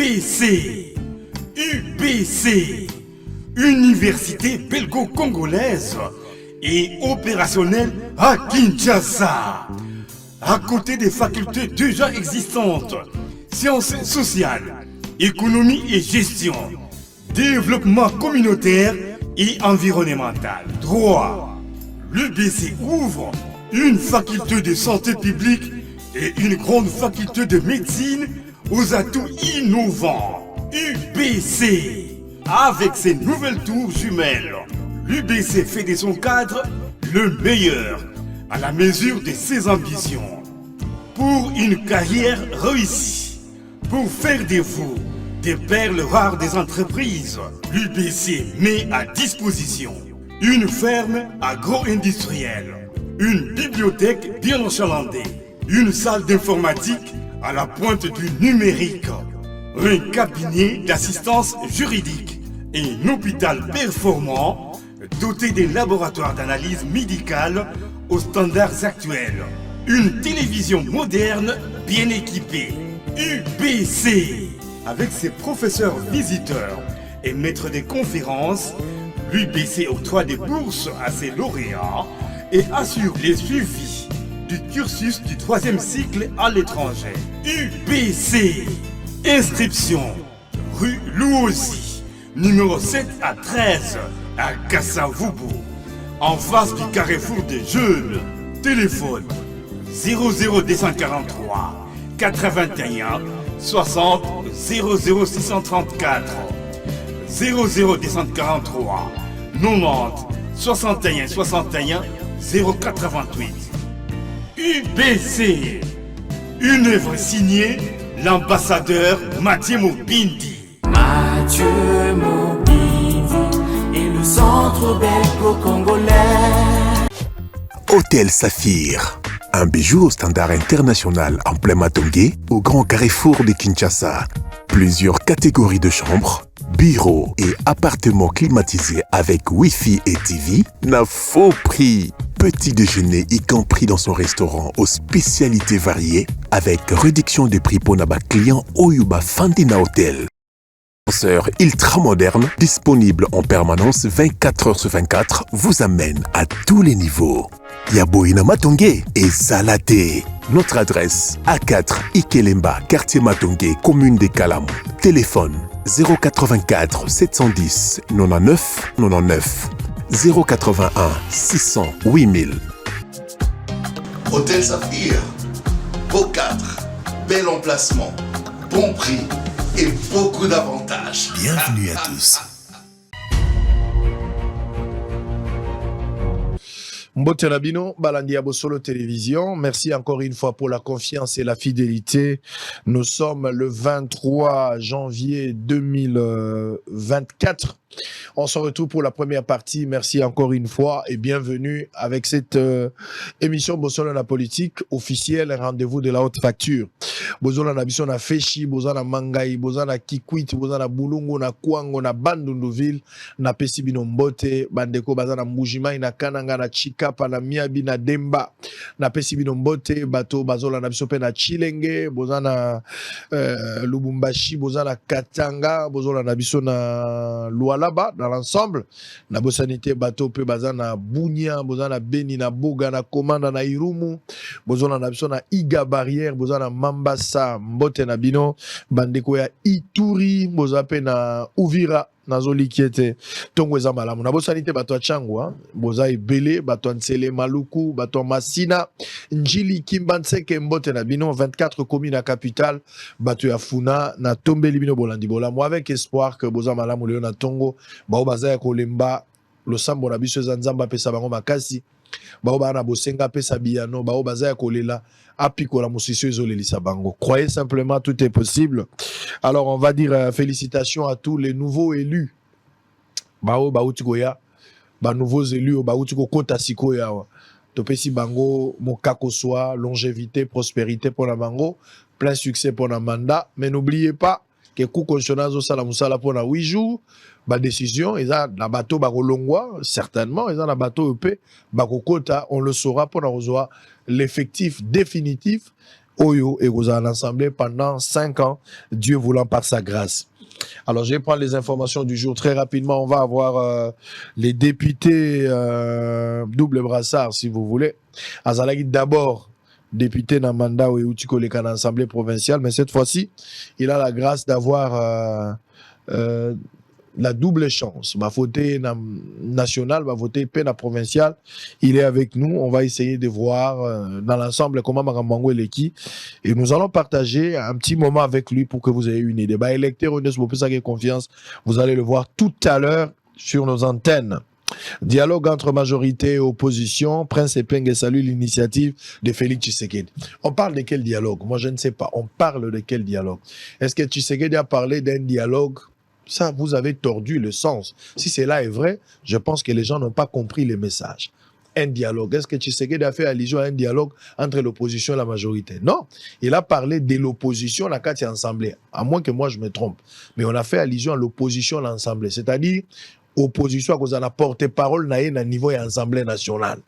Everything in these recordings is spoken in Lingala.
UBC. UBC. Université belgo-congolaise et opérationnelle à Kinshasa. À côté des facultés déjà existantes, sciences sociales, économie et gestion, développement communautaire et environnemental, droit, l'UBC ouvre une faculté de santé publique et une grande faculté de médecine aux atouts innovants. UBC, avec ses nouvelles tours jumelles, l'UBC fait de son cadre le meilleur à la mesure de ses ambitions. Pour une carrière réussie, pour faire de vous des perles rares des entreprises, l'UBC met à disposition une ferme agro-industrielle, une bibliothèque bien enchalandée, une salle d'informatique à la pointe du numérique, un cabinet d'assistance juridique et un hôpital performant doté des laboratoires d'analyse médicale aux standards actuels. Une télévision moderne bien équipée. UBC. Avec ses professeurs visiteurs et maîtres des conférences, l'UBC octroie des bourses à ses lauréats et assure les suivis du cursus du 3e cycle à l'étranger. UBC. Inscription rue Louosi, numéro 7 à 13 à Kassavubu, en face du carrefour des jeunes. Téléphone 00243 81 60 00634 00243 90 61 61 088. UBC, une œuvre signée l'ambassadeur Mathieu Mobindi. Mathieu Mobindi et le centre belgo-congolais. Hôtel Saphir, un bijou au standard international en plein Matongé, au grand carrefour de Kinshasa. Plusieurs catégories de chambres, bureaux et appartements climatisés avec Wi-Fi et TV, n'a faux prix. Petit déjeuner y compris dans son restaurant aux spécialités variées, avec réduction des prix pour naba clients Oyuba Fandina Hotel. Ascenseur ultra moderne, disponible en permanence 24 heures sur 24, vous amène à tous les niveaux. Yaboina Matongé et Salaté. Notre adresse A4 Ikelemba, quartier Matongé, commune des Kalam. Téléphone 084 710 99 99 081 600 8000. Hôtel Saphir, beau cadre, bel emplacement, bon prix et beaucoup d'avantages. Bienvenue à tous. Mbote Nabino, Balandi Abosolo Télévision. Merci encore une fois pour la confiance et la fidélité. Nous sommes le 23 janvier 2024. On se retrouve pour la première partie. Merci encore une fois et bienvenue avec cette émission Bosolo la politique officielle, rendez-vous de la haute facture. Bosolo na biso na Feshi, Bosolo na Mangai, Bosolo na Kikwit, Bosolo na Bulungu, na Kwango, na Bandunduville, na Pesibino Mbote, Bandeko Bazana Mbujimai, na Kananga, na Chikapa, na Miabi, na Demba, na Pesibino Mbote, Bato Bazola na biso pe na Chilenge, Bosolo na Lubumbashi, Bosolo na Katanga, Bosolo na biso na Lualaba, dans l'ensemble, na Bosanité, Bato pe Bazana Bunia, Bosolo na Beni, na Boga, na Komanda, na Irumu, Bosolo na biso na Iga Barrière, Bosolo na Mambasa, Mbote na bino, Bandeko ya Ituri, Bozape na Uvira, Nazoli kiete, Tongo eza malamu. Na Bosanité, Bato ya Changwa, Boza Ebele, Bato Nsele Maluku, Bato Masina, Njili Kimbanseke, Mbote na bino, 24 communes à capitale, Bato ya Funa, na Tombe Libino Bolandi Bolamu, avec espoir que Boza malamu Léon na Tongo, Bao Bazaya Kolemba, le sambo na biso zanzamba pesa bango makasi, Bao Bana Bosenga pesa biyano, Bao Bazaya Kolela, Apiko la Moussissio Zolelisa Bango. Croyez simplement, tout est possible. Alors, on va dire félicitations à tous les nouveaux élus. Bao Baoutikoya, nouveaux élus, Baoutiko Kota Sikoya. Topesi Bango, Mokako soit, longévité, prospérité pour la Bango, plein succès pour la mandat. Mais n'oubliez pas que coup consonance sala musala pour 8 jours, ba décision, ils ont la bateau Bagolongwa, certainement, ils ont la bateau EP, Bakokota, on le saura pour la l'effectif définitif Oyo et vous en assemblée pendant 5 ans, Dieu voulant par sa grâce. Alors, je vais prendre les informations du jour très rapidement. On va avoir les députés double brassard, si vous voulez. Azalagi d'abord député dans le mandat où tu connais qu'en assemblée provinciale, mais cette fois-ci, il a la grâce d'avoir la double chance. Va voter national, va voter peine provincial. Il est avec nous. On va essayer de voir dans l'ensemble comment Marambango est l'équipe. Et nous allons partager un petit moment avec lui pour que vous ayez une idée. Électeur, on est confiance. Vous allez le voir tout à l'heure sur nos antennes. Dialogue entre majorité et opposition. Prince Epenge salue l'initiative de Félix Tshisekedi. On parle de quel dialogue? Moi, je ne sais pas. On parle de quel dialogue? Est-ce que Tshisekedi a parlé d'un dialogue? Ça, vous avez tordu le sens. Si cela est vrai, je pense que les gens n'ont pas compris le message. Un dialogue. Est-ce que Tshisekedi a fait allusion à un dialogue entre l'opposition et la majorité? Non. Il a parlé de l'opposition, la carte assemblée. À moins que moi, je me trompe. Mais on a fait allusion à l'opposition, l'assemblée. C'est-à-dire, opposition à cause de la porte-parole na niveau et assemblée nationale.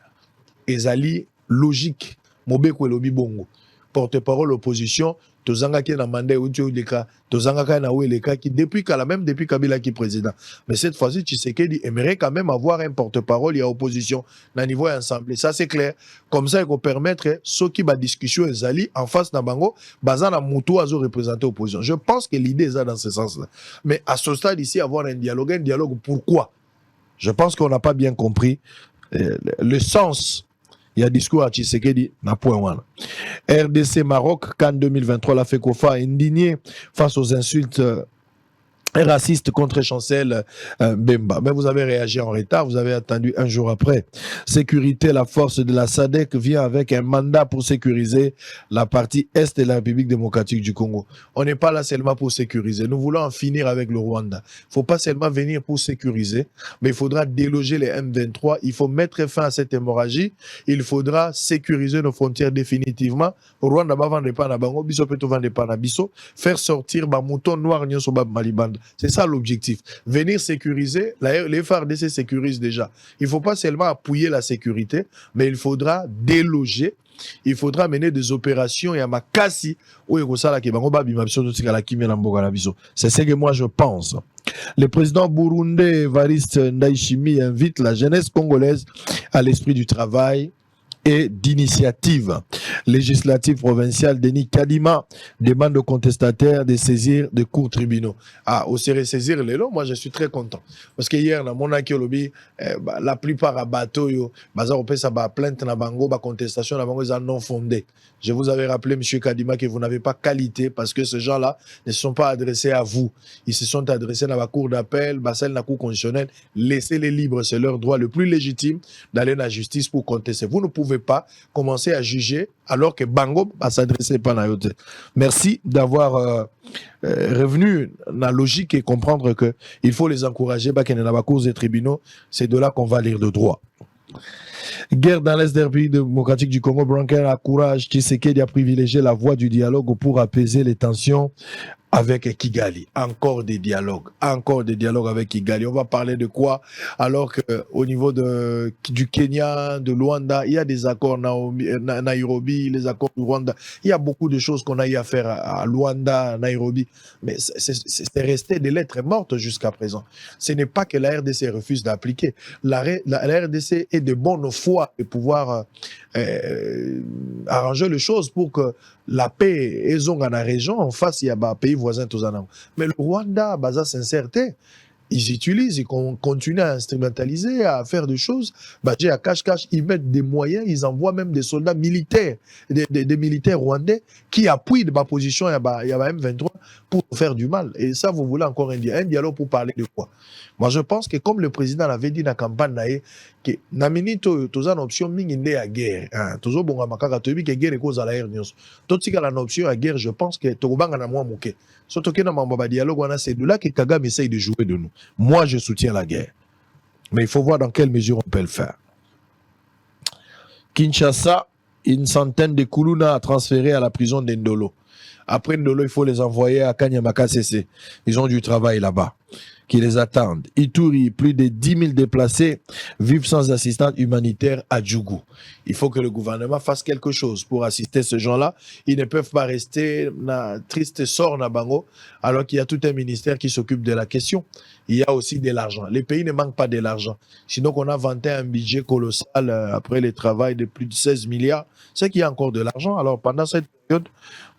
Ezali logique. Mobeko elobi bongo. Porte-parole opposition, tozanga ki na mandat ou leka, tozanga ka na leka qui depuis Kabila qui président. Mais cette fois-ci, Tshisekedi aimerait quand même avoir un porte-parole et opposition na niveau et assemblée. Ça c'est clair. Comme ça, il faut permettre ceux qui ba discussion ezali en face na bango, bazana mutu azo représenter opposition. Je pense que l'idée est dans ce sens-là. Mais à ce stade ici, avoir un dialogue pourquoi? Je pense qu'on n'a pas bien compris le sens. Il y a discours à Tshisekedi, na point one. RDC Maroc, CAN 2023, la FECOFA indigné face aux insultes raciste contre Chancel Bemba. Mais vous avez réagi en retard, vous avez attendu un jour après. Sécurité, la force de la SADC vient avec un mandat pour sécuriser la partie est de la République démocratique du Congo. On n'est pas là seulement pour sécuriser, nous voulons en finir avec le Rwanda. Il ne faut pas seulement venir pour sécuriser, mais il faudra déloger les M23, il faut mettre fin à cette hémorragie, il faudra sécuriser nos frontières définitivement. Rwanda va vendre pas na bango, biso peut vendre pas na biso, faire sortir ba mouton noir nyoso ba Malibanda. C'est ça l'objectif. Venir sécuriser, les FARDC sécurisent déjà. Il ne faut pas seulement appuyer la sécurité, mais il faudra déloger, il faudra mener des opérations et à Makasi, c'est ce que moi je pense. Le président burundais Evariste Ndayishimiye invite la jeunesse congolaise à l'esprit du travail et d'initiative. Législative provinciale, Denis Kadima demande aux contestataires de saisir de cours tribunaux. Ah, au série saisir les lots, moi je suis très content. Parce que hier, dans mon lobby, la plupart à bateau, ça va plainte na bango, contestation na bango, ils non fondé. Je vous avais rappelé, M. Kadima, que vous n'avez pas qualité parce que ces gens-là ne se sont pas adressés à vous. Ils se sont adressés à la cour d'appel, celle de la cour constitutionnelle. Laissez-les libres, c'est leur droit le plus légitime d'aller dans la justice pour contester. Vous ne pouvez pas commencer à juger alors que Bango va s'adresser pas à yote. Merci d'avoir revenu dans la logique et comprendre que il faut les encourager, qu'il y ait la cause des tribunaux. C'est de là qu'on va lire de droit. Guerre dans l'Est des Républiques démocratiques du Congo, Branquer a courage, Tshisekedi a privilégié la voie du dialogue pour apaiser les tensions avec Kigali. Encore des dialogues avec Kigali. On va parler de quoi? Alors qu'au niveau du Kenya, de Luanda, il y a des accords Nairobi, les accords du Rwanda. Il y a beaucoup de choses qu'on a eu à faire à Luanda, Nairobi. Mais c'est resté des lettres mortes jusqu'à présent. Ce n'est pas que la RDC refuse d'appliquer. La RDC est de bonne foi de pouvoir arranger les choses pour que la paix est dans la région. En face, il y a un pays voisin. Mais le Rwanda, basa sincérité, ils utilisent, ils continuent à instrumentaliser, à faire des choses. À cache-cache, ils mettent des moyens, ils envoient même des soldats militaires, des militaires rwandais qui appuient de ma position, il y a M23 pour faire du mal. Et ça, vous voulez encore un dialogue pour parler de quoi? Moi, je pense que comme le président l'avait dit dans la campagne, que namini toza une option mingi à guerre. Tozo bonga makaka tobi que guerre est cause à la guerre. Toti ka la option à guerre, je pense que tokobanga na mwa moke. Surtout que dans mamba dialogue, c'est de là que Kagame essaye de jouer de nous. Moi, je soutiens la guerre. Mais il faut voir dans quelle mesure on peut le faire. Kinshasa, une centaine de Kuluna a transféré à la prison d'Indolo. Après Ndolo, il faut les envoyer à Kanyamaka CC. Ils ont du travail là-bas. qui les attendent. Ituri, plus de 10 000 déplacés vivent sans assistance humanitaire à Djougou. Il faut que le gouvernement fasse quelque chose pour assister ces gens-là. Ils ne peuvent pas rester dans triste sort na bango, alors qu'il y a tout un ministère qui s'occupe de la question. Il y a aussi de l'argent. Les pays ne manquent pas de l'argent. Sinon, qu'on a vanté un budget colossal après le travail de plus de 16 milliards, c'est qu'il y a encore de l'argent. Alors, pendant cette période,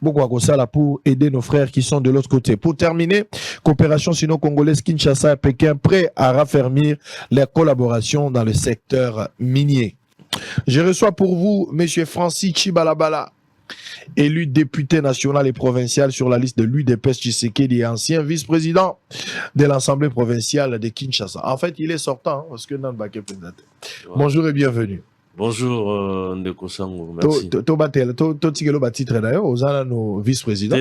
beaucoup à ça là pour aider nos frères qui sont de l'autre côté. Pour terminer, coopération sino-congolaise Kinshasa et Pékin prêts à raffermir les collaborations dans le secteur minier. Je reçois pour vous M. Francis Chibalabala, élu député national et provincial sur la liste de l'UDPS Tshisekedi et ancien vice-président de l'Assemblée provinciale de Kinshasa. En fait, il est sortant, hein, parce que dans le baquet présenté. Bonjour et bienvenue. Bonjour, Ndeko Sango, merci. To titre d'ailleurs, aux nos vice-présidents.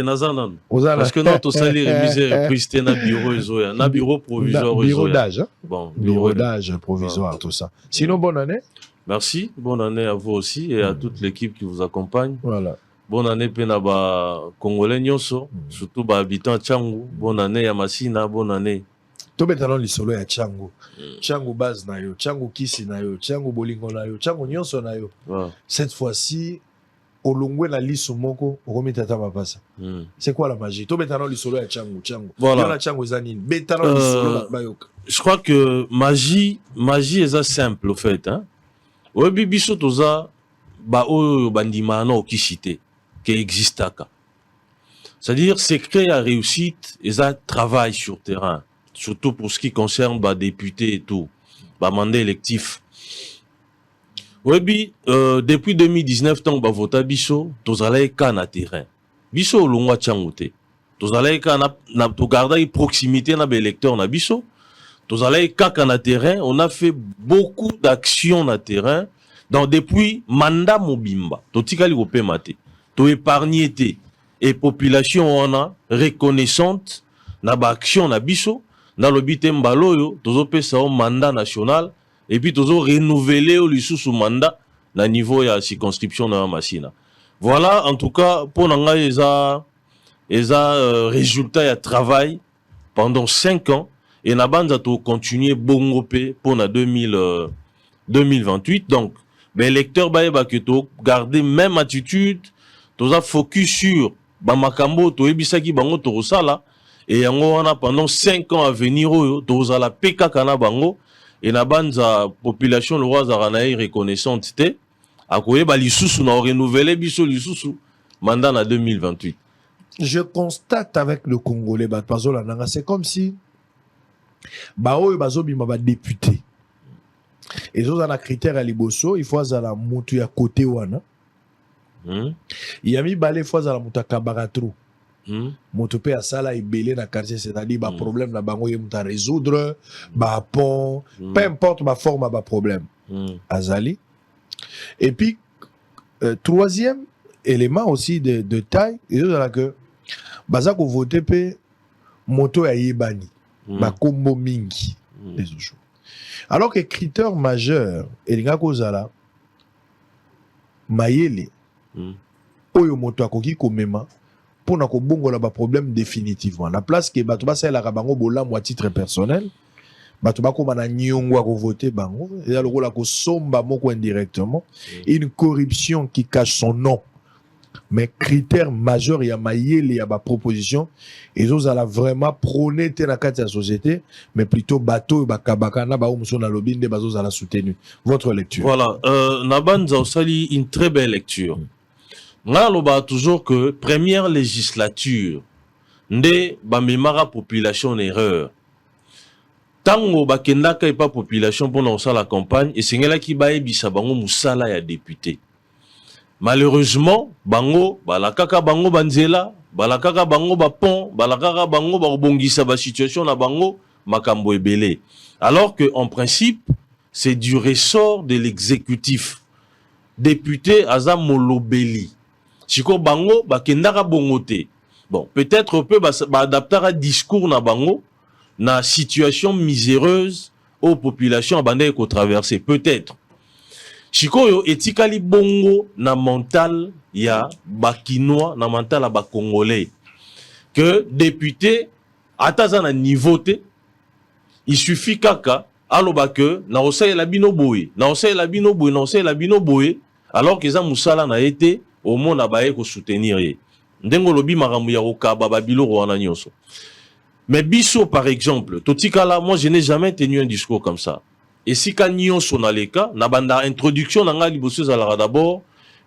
Parce que notre salaire est remisé na bureau isoya, na bureau provisoire. Bureau d'âge, hein? Bon, bureau d'âge provisoire, tout ça. Sinon, bonne année. Merci, bonne année à vous aussi et à toute l'équipe qui vous accompagne. Voilà. Bonne année Penaba Congolais Nyonso, surtout ba habitants Tchangu. Bonne année Yamasina, bonne année. Tobetano lisolo ya Tchangu. Tchangu base na yo, Tchangu kisi na yo, Tchangu bolingo na yo, Tchangu nyonso na yo. Cette fois-ci, olongwe na lisu moko, okomita ta mapasa. C'est quoi la magie? Tobetano lisolo ya Tchangu, Tchangu. Voilà. Yona Tchangu zanine. Betano lisolo bayoka. Je crois que magie est simple au fait, hein. Oyebi biso toza ba oyo bandima na okishite qui existaka. C'est-à-dire secret à réussite et ça travail sur terrain, surtout pour ce qui concerne ba députés et tout, ba mandat électif. Oyebi depuis 2019 tant ba vota biso tozalai ka na terrain. Biso longwa tchangote. Tozalai ka na to garder proximité na ba électeur na biso. Tozalai kaka na terrain, on a fait beaucoup d'actions na terrain. Donc depuis mandat mobimba, to tikali ko pemate, to épargner té et population on a reconnaissante na ba action na biso, na lobité mbaloyo, tozo pesa au mandat national et puis tozo renouveler au lisusu mandat na niveau ya circonscription na Masina. Voilà en tout cas pour nanga eza résultat ya travail pendant 5 ans. Et na banda to continuer bongopé pour na 2028. Donc, ben lecteur ba que to garder même attitude, to za focus sur ba makambo to ebisaki bango to sala et yango wana pendant 5 ans à venir to za la PK kana bango et na banda population le roi zaranaï reconnaissante té akoye ba lisusu na renouveler biso lisusu mandat na 2028. Je constate avec le Congolais Batpazola nanga, c'est comme si Bao bazobima ba député. Et ça na critère à liboso, il faut za la mutu ya côté wana. Il y a mis balé fois za la mutu kabaratro. Mutu pe asala ibelé na quartier, c'est-à-dire ba problème na bango yemuta résoudre, ba pont, peu importe ma forme ba problème. Azali. Et puis troisième élément aussi de taille, et là que bazako voter pe moto ya yebani. Bakombo mingi les jours. Alors que critère majeur elinga kozala mayele oyo moto akoki komema pona ko bongola ba problème définitivement la place que bato basala ka bango bolambo à titre personnel bato bakoma na nyongo ko voter bango et là lokola ko somba moko indirectement une corruption qui cache son nom. Mais critère majeur, il y a maïel, il y a ma proposition. Et ils ont vraiment prôné la société, mais plutôt bateau, bakabakana, baoumson na lobinde, bazos à la soutenu. Votre lecture. Voilà, Nabanza Osali, une très belle lecture. Là, on a toujours que première législature, nde bamemara population en erreur. Tango bakendaka et pas population pour lancer la campagne, et c'est là qui bae bisabango moussala ya député. Malheureusement, bango, balakaka bango banzela, balakaka bango ba pont, balakaka bango ba bongisa ba situation na bango makambo ebele. Alors que en principe, c'est du ressort de l'exécutif. Député aza molobeli. Siko bango bakendaka bongote. Bon, peut-être peut ba adapter un discours na bango na situation miséreuse aux populations abandonnées qu'on traverser peut-être. Chikoyo etikali bongo na mental ya bakinois na mental ya bakongolais que député ataza na niveau te il suffit kaka aloba que na osay la bino boye na osay la bino boye na osay la bino boye alors que ça musala na été au monde abaye ko soutenir ye ndengo lobi makambo ya kokaba babilo wana nyonso. Mais biso par exemple totikala, moi je n'ai jamais tenu un discours comme ça. Et si ka nyonso na leka na banda introduction na nga liboso za d'abord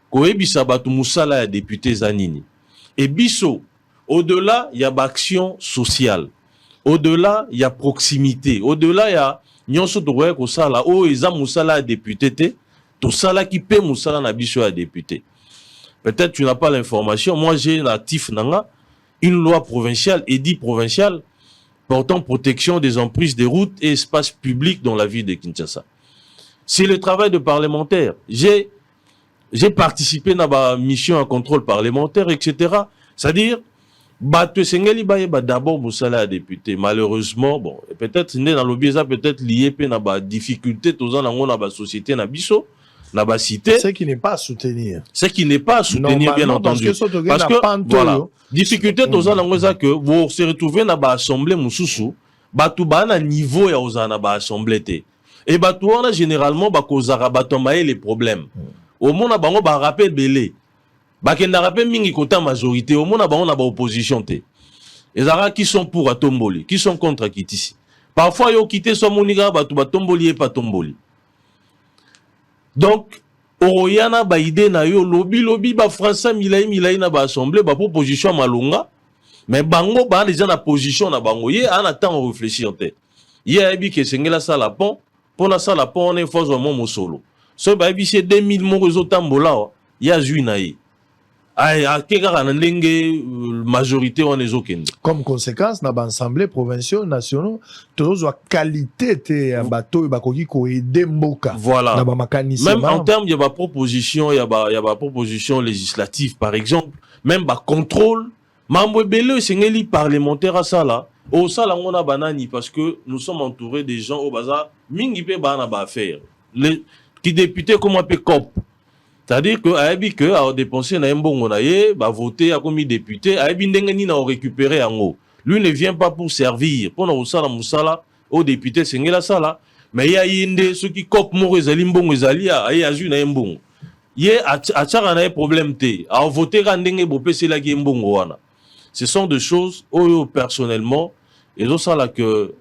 koyebisa batu musala ya député zanini. Et biso au-delà il y a action sociale. Au-delà il y a proximité. Au-delà il y a nyonso tokoya ko sala o eza musala ya député te to sala ki pe musala na biso ya député. Peut-être tu n'as pas l'information. Moi j'ai l'actif nanga une loi provinciale, édit provincial portant protection des emprises des routes et espaces publics dans la ville de Kinshasa. C'est le travail de parlementaire. J'ai participé à ma mission à contrôle parlementaire, etc. C'est-à-dire, d'abord Moussala député. Malheureusement, bon, peut-être dans le biais peut-être lié à la difficulté dans la société na biso, na ba cité. Ce qui n'est pas à soutenir. Ce qui n'est pas à soutenir, bien entendu. Parce que voilà, difficulté dans la que vous se retrouvez dans l'assemblée mususu, batu ba na niveau ya ozana ba assemblée. Et batu wana généralement ba kozara batomaye les problèmes. Au monde bango ba rappel belé. Ba kenda rappel mingi kota majorité, au monde bango na ba opposition te. Les ara qui sont pour Atomboli, qui sont contre Kitisi. Parfois yo quitté so moniga batu batomboli et pas tomboli. Donc Oroyana ba idée na yo lobby ba français milai na ba assemblée ba proposition malonga mais bango ba déjà na position na bango ye en attend réfléchir tête. Ye abi que sengela sala pont pour la sala pont on est force vraiment mo solo. So ba abi c'est 2000 mo réseau tambola ya jui na ye. Ay a keka na ndenge majorité on les okende. Comme conséquence na ba assemblée provinciaux nationaux tous wa qualité te bateau ba koki ko aider mboka. Voilà. Na ba makanisi même en termes de proposition, il y a proposition législative par exemple, même ba contrôle mambo belé sengeli parlementaire à ça là. Au sala ngona banani parce que nous sommes entourés des gens au bazar mingi pe bana ba faire. Les qui députés comme un peu cop. C'est-à-dire que Aïbi que a dépensé na mbongo na ye, ba voter a commis député, Aïbi ndenge ni na récupérer en haut. Lui ne vient pas pour servir. Pour na usala musala au député sengela sala, mais il y a yende ceux qui cop mo ezali mbongo ezali a azu na mbongo. Ye a tchara na problème te. A voter ka ndenge bo pese la ki mbongo wana. Ce sont des choses où personnellement et c'est ça là que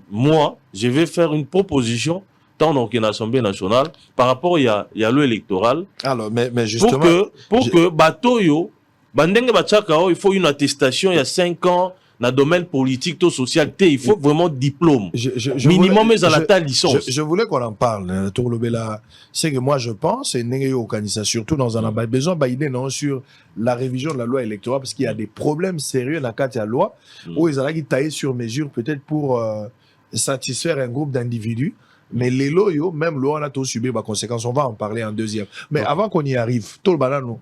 moi je vais faire une proposition donc une assemblée nationale par rapport il y a le électoral. Alors mais justement pour que batoyo bandenge bachaka il faut une attestation il y a 5 ans dans le domaine politique tout social il faut vraiment diplôme minimum mais à la ta licence. Je voulais qu'on en parle tour le bela c'est que moi je pense et n'ayez organisation surtout dans un besoin d'idée non sur la révision de la loi électorale parce qu'il y a des problèmes sérieux dans la loi où ils allaient tailler sur mesure peut-être pour satisfaire un groupe d'individus. Mais les loyaux, même loi, on a tous subi les conséquences. On va en parler en deuxième. Mais avant qu'on y arrive, tout le banano,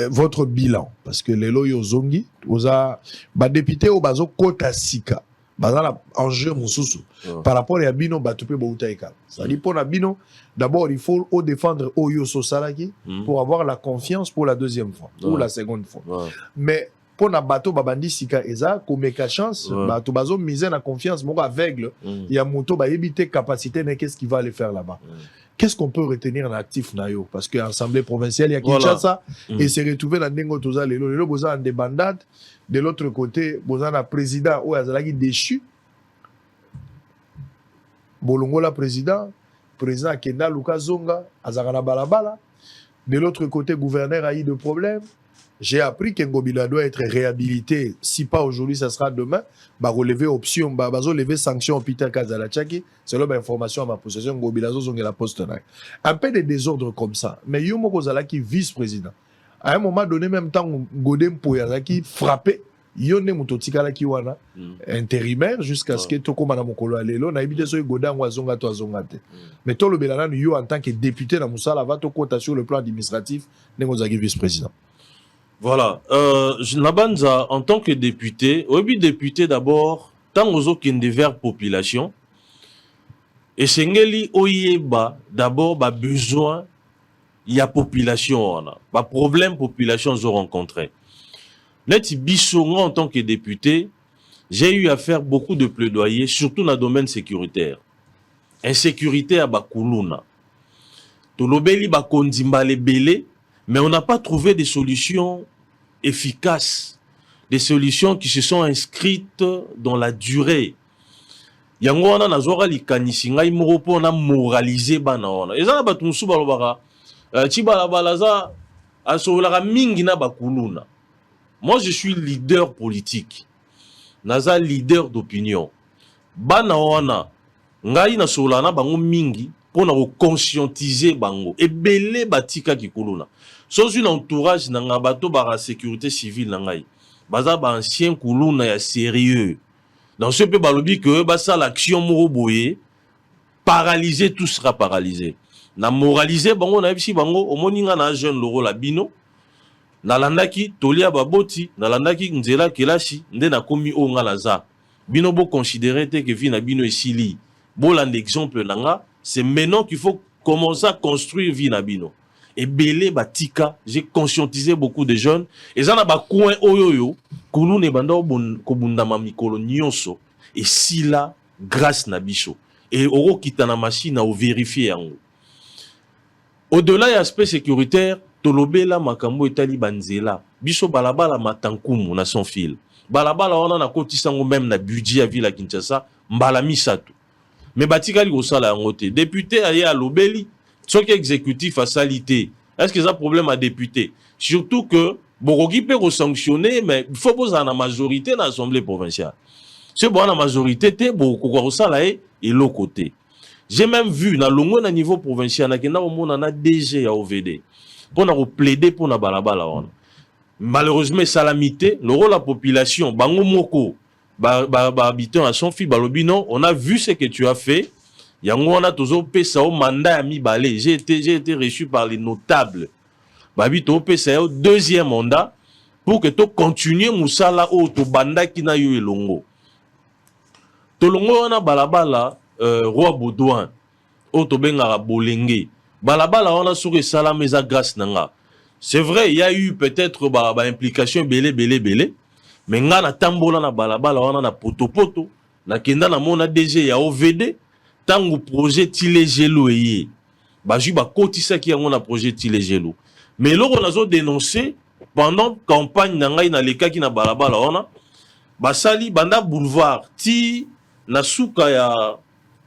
votre bilan, parce que les loyaux zongi, vous a, député au bazo kota sika, bazala enjeu mususu, par rapport à bino batupe boutaika. C'est-à-dire pour la bino, d'abord il faut défendre oyo sosalaki pour avoir la confiance pour la deuxième fois ou la seconde fois. Mais pour na bateau babandi sika eza komeka chance bato bazo miser na confiance moko aveugle ya moto ba éviter capacité mais qu'est-ce qu'il va aller faire là-bas qu'est-ce qu'on peut retenir en actif na yo parce que assemblée provinciale il y a Kinshasa et se retrouver dans ndengo toza lelo boza en débandade de l'autre côté boza na président ou azalaki déchu bolongola président Kenda Luka Zonga azaka na balabala de l'autre côté gouverneur a eu de problèmes. J'ai appris que Ngobila doit être réhabilité. Si pas aujourd'hui, ça sera demain. Bah relever option, bah relever sanction au Peter Kazalachaki. C'est l'information à ma possession. Ngobila zonge la poste. Un peu de désordre comme ça. Mais Yomo Kozalaki vice-président. À un moment donné, même temps, Godem Poyazaki frappé. Yone Mutotika la Kiwana, intérimaire, jusqu'à ce que Toko Manamokolo Alelo, n'a évité ce Godan Wazonga to Azongate. Mais toi, le Bélanan, yo en tant que député dans Moussala, va te compter sur le plan administratif, Ngozaki vice-président. Voilà. Nabanza, en tant que député, obi député d'abord, tant aux autres vers population, et Sengeli Oyeba, d'abord, bah besoin, il y a population, bah problème population ont rencontré. Net Bissonga en tant que député, j'ai eu à faire beaucoup de plaidoyers, surtout dans le domaine sécuritaire. Insécurité à Bakuluna. Tolobeli Bakondimba lebele, mais on n'a pas trouvé des solutions efficaces, des solutions qui se sont inscrites dans la durée. Yango wana nazora likanisi ngai moko pona moraliser bana wana. Ezana batu musu balobaka chibala balaza asolaka mingi na Bakuluna. Moi je suis leader politique. Naza leader d'opinion. Bana wana ngai na solana bango mingi pona ko conscientiser bango ebele batika kikuluna. Soz une entourage nanga bato bara sécurité civile nangai. Baza ba ancien kuluna ya sérieux. Dans ce peu balobi que basa l'action moro boye paralysé, tout sera paralysé. Na moraliser bango na bisi bango omoninga na jeune loro la bino. Nalandaki tolia baboti, nalandaki nzela kelashi nde na komi o ngalaza. Bino bo considérer que vie na bino esili. Boland exemple nanga, c'est maintenant qu'il faut commencer à construire vie na bino. Et belé batika, j'ai conscientisé beaucoup de jeunes. Et ça na ba coin oyoyo, kulu ne banda kobunda mamikolo nyonso. Et si là, grâce na biso. Et oro kitana machine à vérifier yango. Au-delà de l'aspect sécuritaire, tolobela makambo etali banzela. Biso balabala matankumu na son fil. Balabala on a kotisango même na budget à ville à Kinshasa, mbala misatu. Mais batika li kosala yango te. Député aye à lobeli, soki exécutif à salité. Est-ce que ça problème à député? Surtout que Boroki peut sanctionner, mais il faut poser la majorité dans l'Assemblée provinciale. Si bon la majorité te Boroki sala et l'autre côté. J'ai même vu dans le niveau provincial, on a DG à OVD. Pour nous plaider pour la balabala. Malheureusement, salamité, le rôle de la population, bango moko, habitant à son fil, balobino, on a vu ce que tu as fait. Yango on a toujours payé au mandat à mi balé. J'ai été reçu par les notables. Babito payé au deuxième mandat pour que tu continues musala au to banda qui na yo elongo. Tolongo on a balabala roi Baudouin au to benga bolenge. Balabala on a sur salameza grâce nanga. C'est vrai, il y a eu peut-être implication belé. Mais nga na tambola na balabala on a na poto na kenda na mona DG ya OVD. Tango projet tile gelo eye baju ba kotisa ki yango na projet tile gelo mais loko nazo dénoncer pendant campagne na ngai na lekaki na balabala ona basali banda boulevard ti na suka ya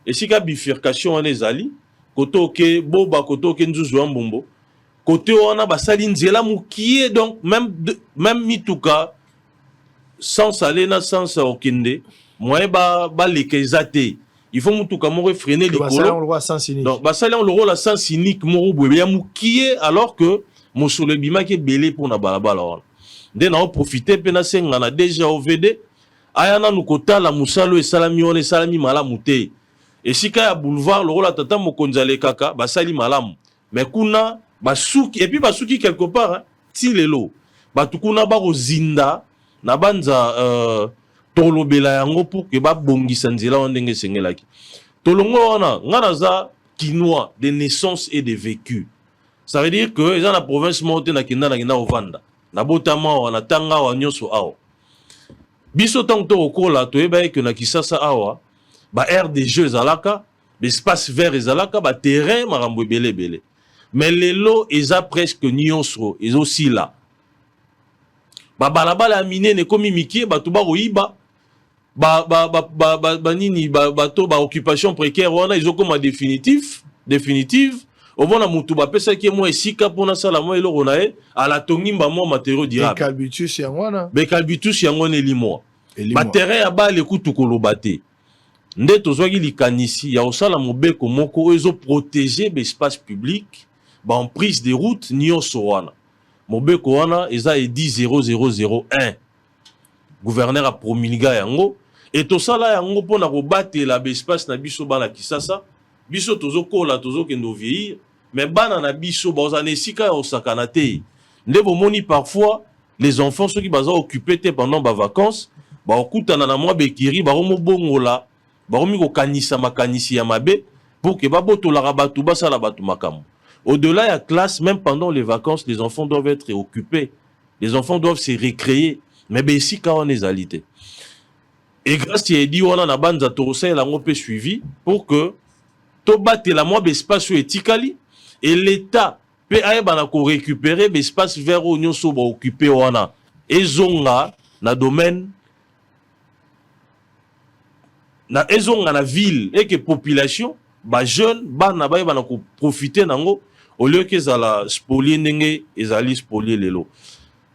esika bifurcation on ezali koto ke boba koto ke nzuzu ya mbombo côté ona basali nzela mukie donc même mituka sans aller na sans okende moyen ba lekezate. Il faut que freiner les colons. Donc, on le rôle à sens cynique, alors que mon solebima qui est belé pour na balabala. Dès qu'on profité, on a déjà OVD. Ayana nous kota la musalo et salami on et salami malamute. Et si kaya boulevard le rôle à tata mokonzale kaka, basali malam. Mais kuna basuki et puis basuki quelque part, tilelo. Batukuna baro zinda na banza tolobela yango pour que ba bongisa nzela ondenge sengelaki. Tolongo wana ngana za kinois de naissance et de vécu. Ça veut dire que dans la province monte na kinda na ovanda. Na botama wana tanga wa nyoso awa. Biso tanto okola to eba que na Kisasa awa ba aire de jeux alaka, l'espace vert ezalaka, ba terrain marambo belé. Mais lelo eza presque nyonso, ils aussi là. Ba balabala miné ne komi mikie ba tuba roiba. Nini bato ba occupation précaire wana ils ont comme définitive au bon mutu ba pesa ki mo esika pona sala mo elo ronae à la tongimba mo matériaux dirables calbitus yangwana be calbitus yangone limo ba terrain ya ba le kutu kolobate nde tozwaki likanisi ya osala mobeko moko ezo protéger l'espace public ba en prise de route nyonso wana mobeko wana eza edi 0001 gouverneur a promulga yango. Et tout ça là, on peut rebattre la espace na biso bana Kisasa, biso tozo kola tozo kendo vieillir, mais bana na biso bazane sika o sakanate. Ndebo moni parfois les enfants ceux qui baza occupés pendant ba vacances, ba okutana na mwa bekiri ba romo bongola, ba romi ko kanisa makanisi ya mabe pour que ba botola rabatu basala batu makamu. Au-delà ya classe, même pendant les vacances, les enfants doivent être occupés. Les enfants doivent se récréer, mais ben sika on ezalité. Et grâce à Edi, on a na bande à lango pe suivi pour que to batte la moi espace etikali et l'État peut récupérer l'espace vers où nous sommes occupés wana et zonga na domaine na ezonga na ville et que population ba jeune bana ba na ko profiter nango au lieu que ça la spolier ndenge ezali spolier lelo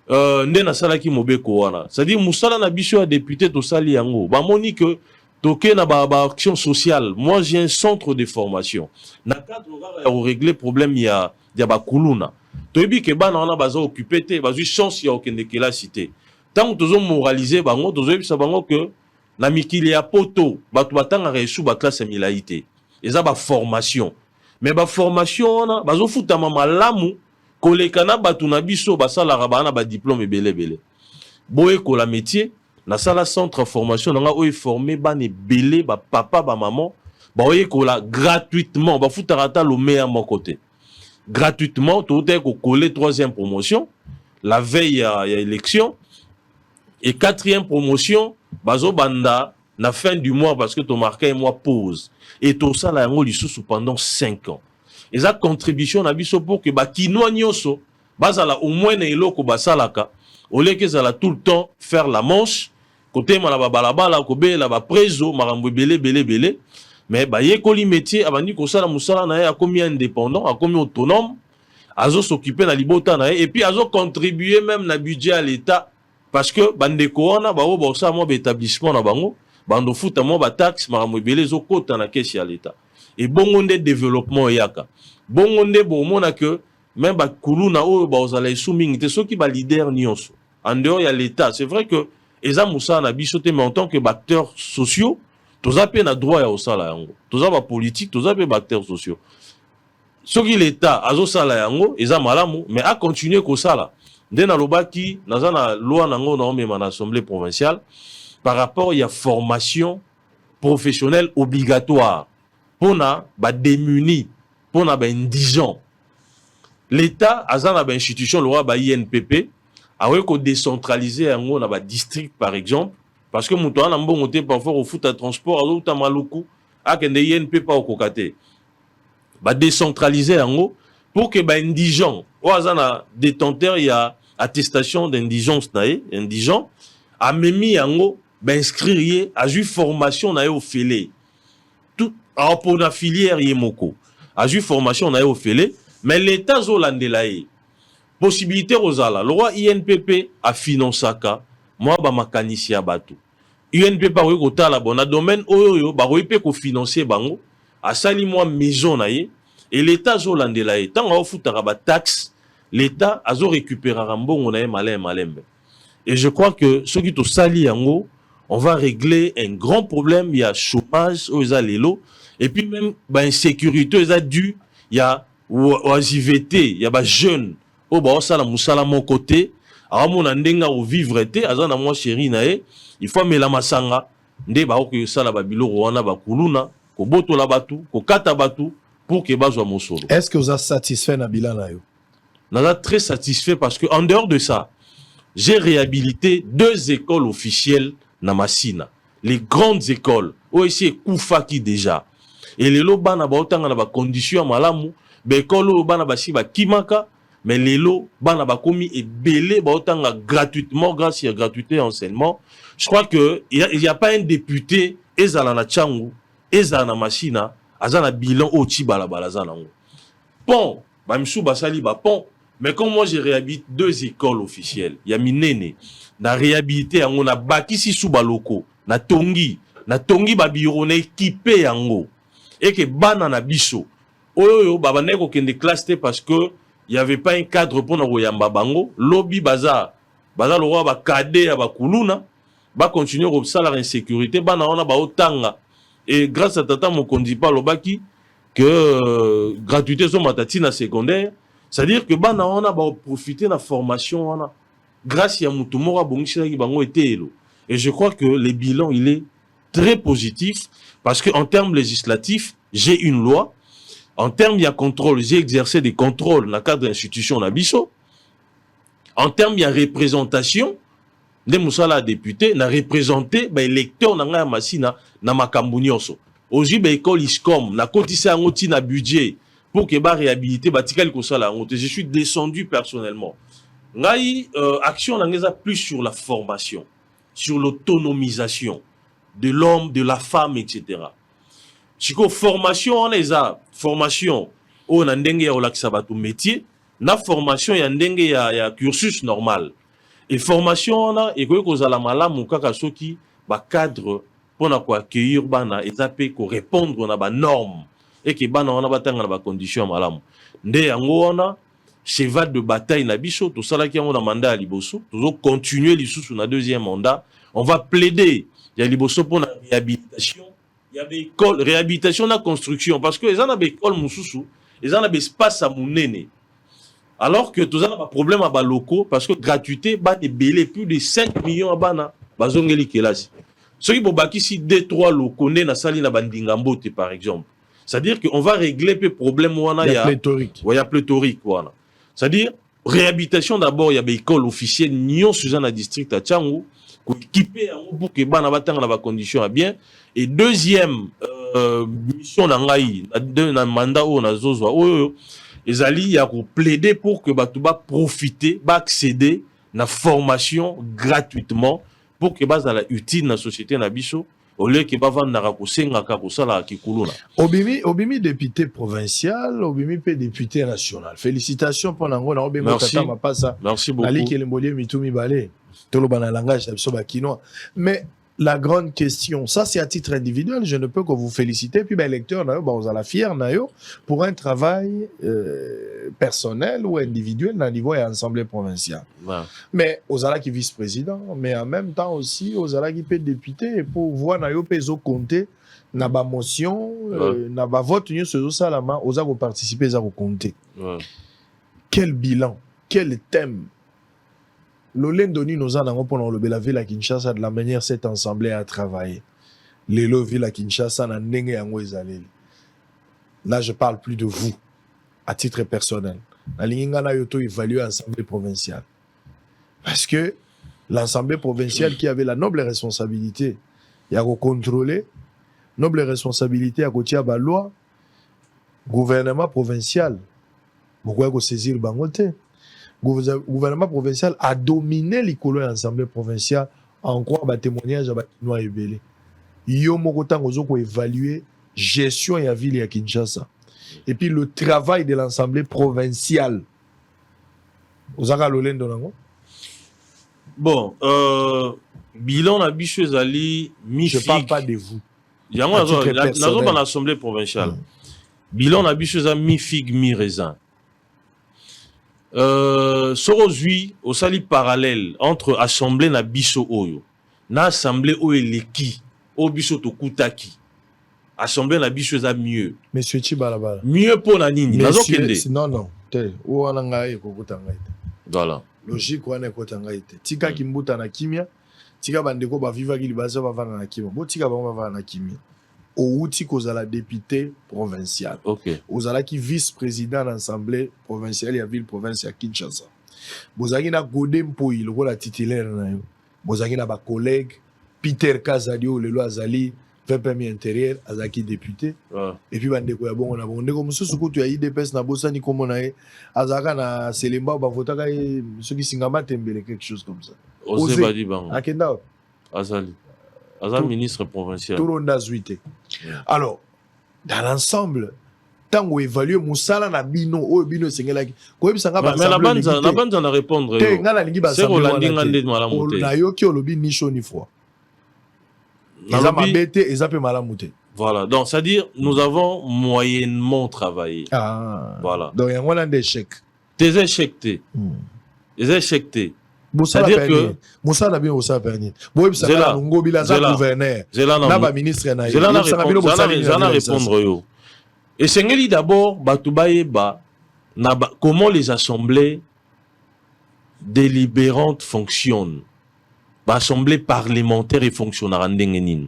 nde na sala ki mobeko wana c'est-à-dire musala na biso ya député to sali yango ba moni que toke na ba action sociale. Moi j'ai un centre de formation na cadre ya régler problème ya ba kuluna toyebi ke bana wana baza occupé te bazui chance ya okende kela cité tant tozo moraliser bango tozo yebisa bango que na mikili ya poto batu batanga resu ba classe milaité eza ba formation mais ba formation wana bazo futama malamu kolekana batu na biso basala bana ba diplôme belé boye ko la métier na sala centre formation nga oy formé bane belé ba papa ba maman ba oye ko la gratuitement ba futarata lo meilleur mon côté gratuitement tout est ko coller 3e promotion la veille à élection et 4e promotion bazo banda na fin du mois parce que tu marqué un mois pause et tout ça la yango lisusu pendant 5 ans et ça contribution na biso pour que ba kinoa nyoso bazala au moins na eloko basalaka au lieu que ça la tout le temps faire la manche côté malaba balabala ko be la ba prezo marambo belé mais ba yekoli métier abandi ko sala musala na ya komi indépendant a komi autonome azo s'occuper na libota na et puis azo contribuer même na budget à l'état parce que bandeko wana ba bo sa mo établissement na bango bando futa mo ba taxe marambo belé zo kota na caisse à l'état et bongo nde développement yaka bongo nde bo mona que même ba kuluna o ba ozala soumingi te soki ba leader nyonso en dehors ya l'état c'est vrai que eza musa na biso te mais en tant que acteurs sociaux toza pe na droit ya osala yango toza ba politique toza pe acteurs sociaux soki l'état azo sala yango eza malamu mais a continuer ko sala nde na lobaki naza na loi nango na omema na assemblée provinciale par rapport ya formation professionnelle obligatoire pona ba démuni pona ba indigent l'état aza na ba institution loi ba INPP awe ko décentraliser yango na ba district par exemple parce que muto ana mbongo te parfois au foot à transport azo ta maluku akende INP pas au kokate ba décentraliser yango pour que ba indigent o azana détenteur ya attestation d'indigence na indigent a memi yango ba inscrire a ju formation na au félé tout a pour la filière yemoko a ju formation na au félé mais l'état zo landela possibilité rozala le roi INPP a financaka moi ba makanisi ya bato INPP ba ko tala bona domaine oyo ba ko ko financer bango asali moi maison na ye et l'état zo landela ye tant au futaka ba taxe l'état azo récupérera mbongo na ye malembe et je crois que ceux qui to sali yango on va régler un grand problème il y a chômage aux lelo et puis même ba insécurité ils a dû il y a oisivité il y a ba jeunes o ba osala musala mon côté amona ndenga o vivre te azana moi chéri na ye il faut mela masanga nde ba ko sala ba biloko wana ba kuluna ko botola batu ko kata batu pour que bazwa mosolo. Est-ce que vous êtes satisfait na bilan na yo? Nana très satisfait parce que en dehors de ça j'ai réhabilité 2 écoles officielles na Masina les grandes écoles o ici Koufaki déjà et les loba na ba otanga na ba conditions malamu ba école o bana ba si ba kimaka mais les lots bana ba komi et belé ba otanga gratuitement grâce à gratuité enseignement. Je crois que il y a pas un député ezala na Tchangu ezala na Masina azana bilan o ti balabala zanango pont ba msu basali ba pont mais comme moi j'ai réhabilité 2 écoles officielles il y a minene na réhabilité yango na bakisi sous baloko na tongi ba bureau na équipé yango et que bana na biso oyo baba neko kende classe te parce que il y avait pas un cadre pour na yamba bango lobby baza le roi ba cadet ya ba kuluna ba continuer au salaire insécurité bana ona ba otanga et grâce à tata mon kondi pas lobaki que gratuité so matati na secondaire c'est-à-dire que bana ona ba profiter na formation ona grâce à mutumora bongishira ki bango etelo et je crois que le bilan il est très positif parce que en termes législatifs j'ai une loi. En termes de contrôle, j'ai exercé des contrôles dans le cadre de l'institution Nabiso. En termes de représentation, nde musala député na représenter ba électeur na nga masina na makambo nyonso oji ba école ISCOM na kotisa yango ti na budget pour que ba réhabiliter ba tikali ko sala yango. Je suis descendu personnellement ngai action na ngeza plus sur la formation, sur l'autonomisation de l'homme, de la femme, etc. Chiko formation on les a formation on a ndenge ya olakisa batu métier na formation ya ndenge ya cursus normal. Et formation on a et ko kozala malamu kaka soki ba cadre pour accueillir bana et zape ko répondre na ba normes et que bana on a batanga na ba conditions malamu. Nde yango on a cheval de bataille na biso to sala ki yango na mandat liboso to continuer lisusu na deuxième mandat. On va plaider il y a liboso pour la réhabilitation. Il y a des écoles, réhabilitation la construction, parce que les gens ont des écoles moussoussou, les gens ont des espaces à mounene. Alors que tous ont un problème à bas locaux, parce que gratuité, bah des belés, plus de 5 millions à bana, bazongeli kelasi. Ceux qui bobaki si 2-3 locaux, na sali na bandingambote par exemple. C'est-à-dire qu'on va régler les problèmes où il y a pléthorique. Ouais, il y a pléthorique, voilà. C'est-à-dire, réhabilitation d'abord, il y a des écoles officielles, Nyon Suzanne district à Tchangou, pour équiper pour que bana batanga na conditions à bien. Et deuxième mission d'Angaï, un mandat où on a zozwa, les alliés a plaidé pour que Batouba profiter, accéder à la formation gratuitement pour que base à la utile dans la société na biso au lieu que bava na rakosenga ka kosala kikuluna. Obimi député provincial, Obimi député national. Félicitations pour nango na Obimi tata mapasa. Merci beaucoup. Ali Kelembolier mitumi balé. Tolo bana langage biso ba kinois. Mais la grande question, ça c'est à titre individuel, je ne peux que vous féliciter. Puis, électeur, vous allez fier pour un travail personnel ou individuel dans le niveau de l'Assemblée provinciale. Ouais. Mais aux allez qui vice-président, mais en même temps aussi aux allez qui peut député pour voir nayo peso compter na ba motion, na ba vote union sur ça là aux allez participer à compter. Quel bilan, quel thème. L'Olendoni nous a pendant le la ville à Kinshasa de la manière cette assemblée a travaillé. Les villes à Kinshasa n'a n'engé en Là, je parle plus de vous, à titre personnel. La ligne a évalué l'Assemblée provinciale. Parce que l'Assemblée provinciale qui avait la noble responsabilité, il y a contrôler, noble responsabilité à côté de la loi, gouvernement provincial, pourquoi saisir le bangote? Gouvernement provincial a dominé l'école de l'Assemblée provinciale en quoi le témoignage à Batinois et Belé. Yo mokotan ko évaluer gestion de la ville de Kinshasa. Et puis le travail de l'Assemblée provinciale. Vous avez l'olène de l'ango? Bon, bilan na bicho ezali mi-fig. Je parle pas de vous. Yango nazo dans l'Assemblée provinciale. Bilan na bicho ezali mi-fig mi-raisin. Sorozui au sali parallèle entre assemblée na biso oyo na assemblée oyo eleki o biso tokutaki assemblée na biso eza mieux monsieur Chibalabala mieux pour na nini nazo kende non te o wana ngai kokuta ngai te voilà logique wana ekota ngai te tika kimbuta na kimia tika bandeko ba viva ki libaza ba vanga na kimia bo tika ba vanga na kimia outi kozala député provincial. OK. Ozala qui vice-président de l'Assemblée provinciale ya ville province ya Kinshasa. Bozaki na Godem Poyi lokola titulaire na yo. Bozaki na ba collègue Peter Kazadio lelo azali premier intérieur azaki député. Et puis bandeko ya bongo na bongo ndeko mususu kutu ya IDPS na bosani komo na ye azaka na Selemba ba votaka soki singama tembele quelque chose comme ça. Ose badi bango. Akenda azali. Azal ministre provincial. Tout le monde a zuité. Alors, dans l'ensemble, tant qu'on évalue Moussala na bino, o bino sengelaki. Ko bisanga ba. Mais la bande na répondre. Te ngala lingi ba. C'est Rolandi ngande malamuté. Na yo ki olobi ni chaud ni froid. Eza mabete, eza pe malamuté. Voilà. Donc, c'est-à-dire, nous avons moyennement travaillé. Ah. Voilà. Donc, il y a un échec. Tes échectés. Les échectés. C'est-à-dire que Moussa n'a bien aussi permis. Boy, ça va nous gouverneur. N'a pas ministre na. J'allais répondre yo. Et Sengeli d'abord Batoubaye ba comment les assemblées délibérantes fonctionnent. Assemblée parlementaire et fonctionnaire ndengenin.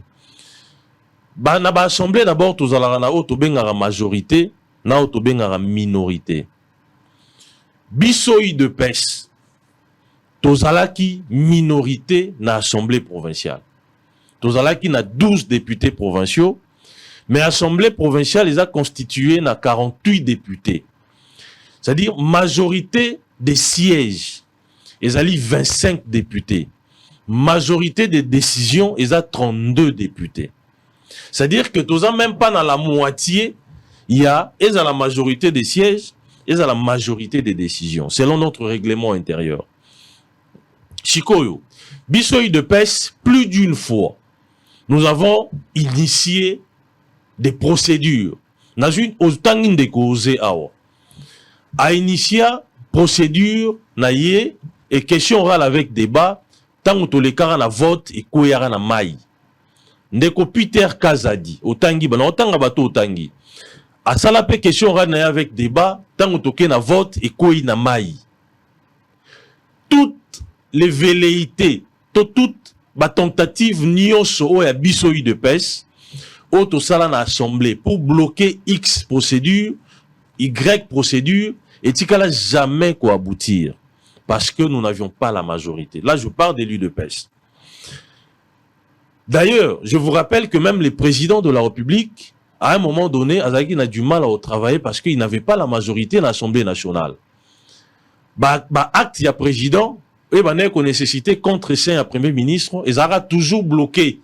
Ba na ba assemblée d'abord tous ala na auto bengara majorité, na auto bengara minorité. Bissoy de pes. tozalaki minorité na assemblée provinciale. Tozalaki na 12 députés provinciaux, mais assemblée provinciale ils a constitué na 48 députés. C'est-à-dire majorité des sièges, ils ont 25 députés. Majorité des décisions, ils ont 32 députés. C'est-à-dire que tous même pas dans la moitié, il y a la majorité des sièges, et la majorité des décisions, selon notre règlement intérieur. Chikoyo, Bissoy de PES, plus d'une fois, nous avons initié des procédures. Nous avons autant de causes à initier procédure, naïe, et question orale avec débat, tant que les cas na vote et koyara na maï. Ndeko Peter Kazadi, otangi, bana otanga bato otangi. A salape question orale avec débat, tant que na vote et koy na maï. Toutes les velléités, toutes les tentatives nyonso ya bisoyi de PES, auto sala na assemblée pour bloquer X procédure, Y procédure, et tikala jamais quoi aboutir. Parce que nous n'avions pas la majorité. Là, je parle d'élus de PES. D'ailleurs, je vous rappelle que même les présidents de la République, à un moment donné, Azaki n'a du mal à travailler parce qu'il n'avait pas la majorité dans l'Assemblée nationale. Acte, il y a président, et qu'on nécessité contre un premier ministre, et ça a toujours bloqué.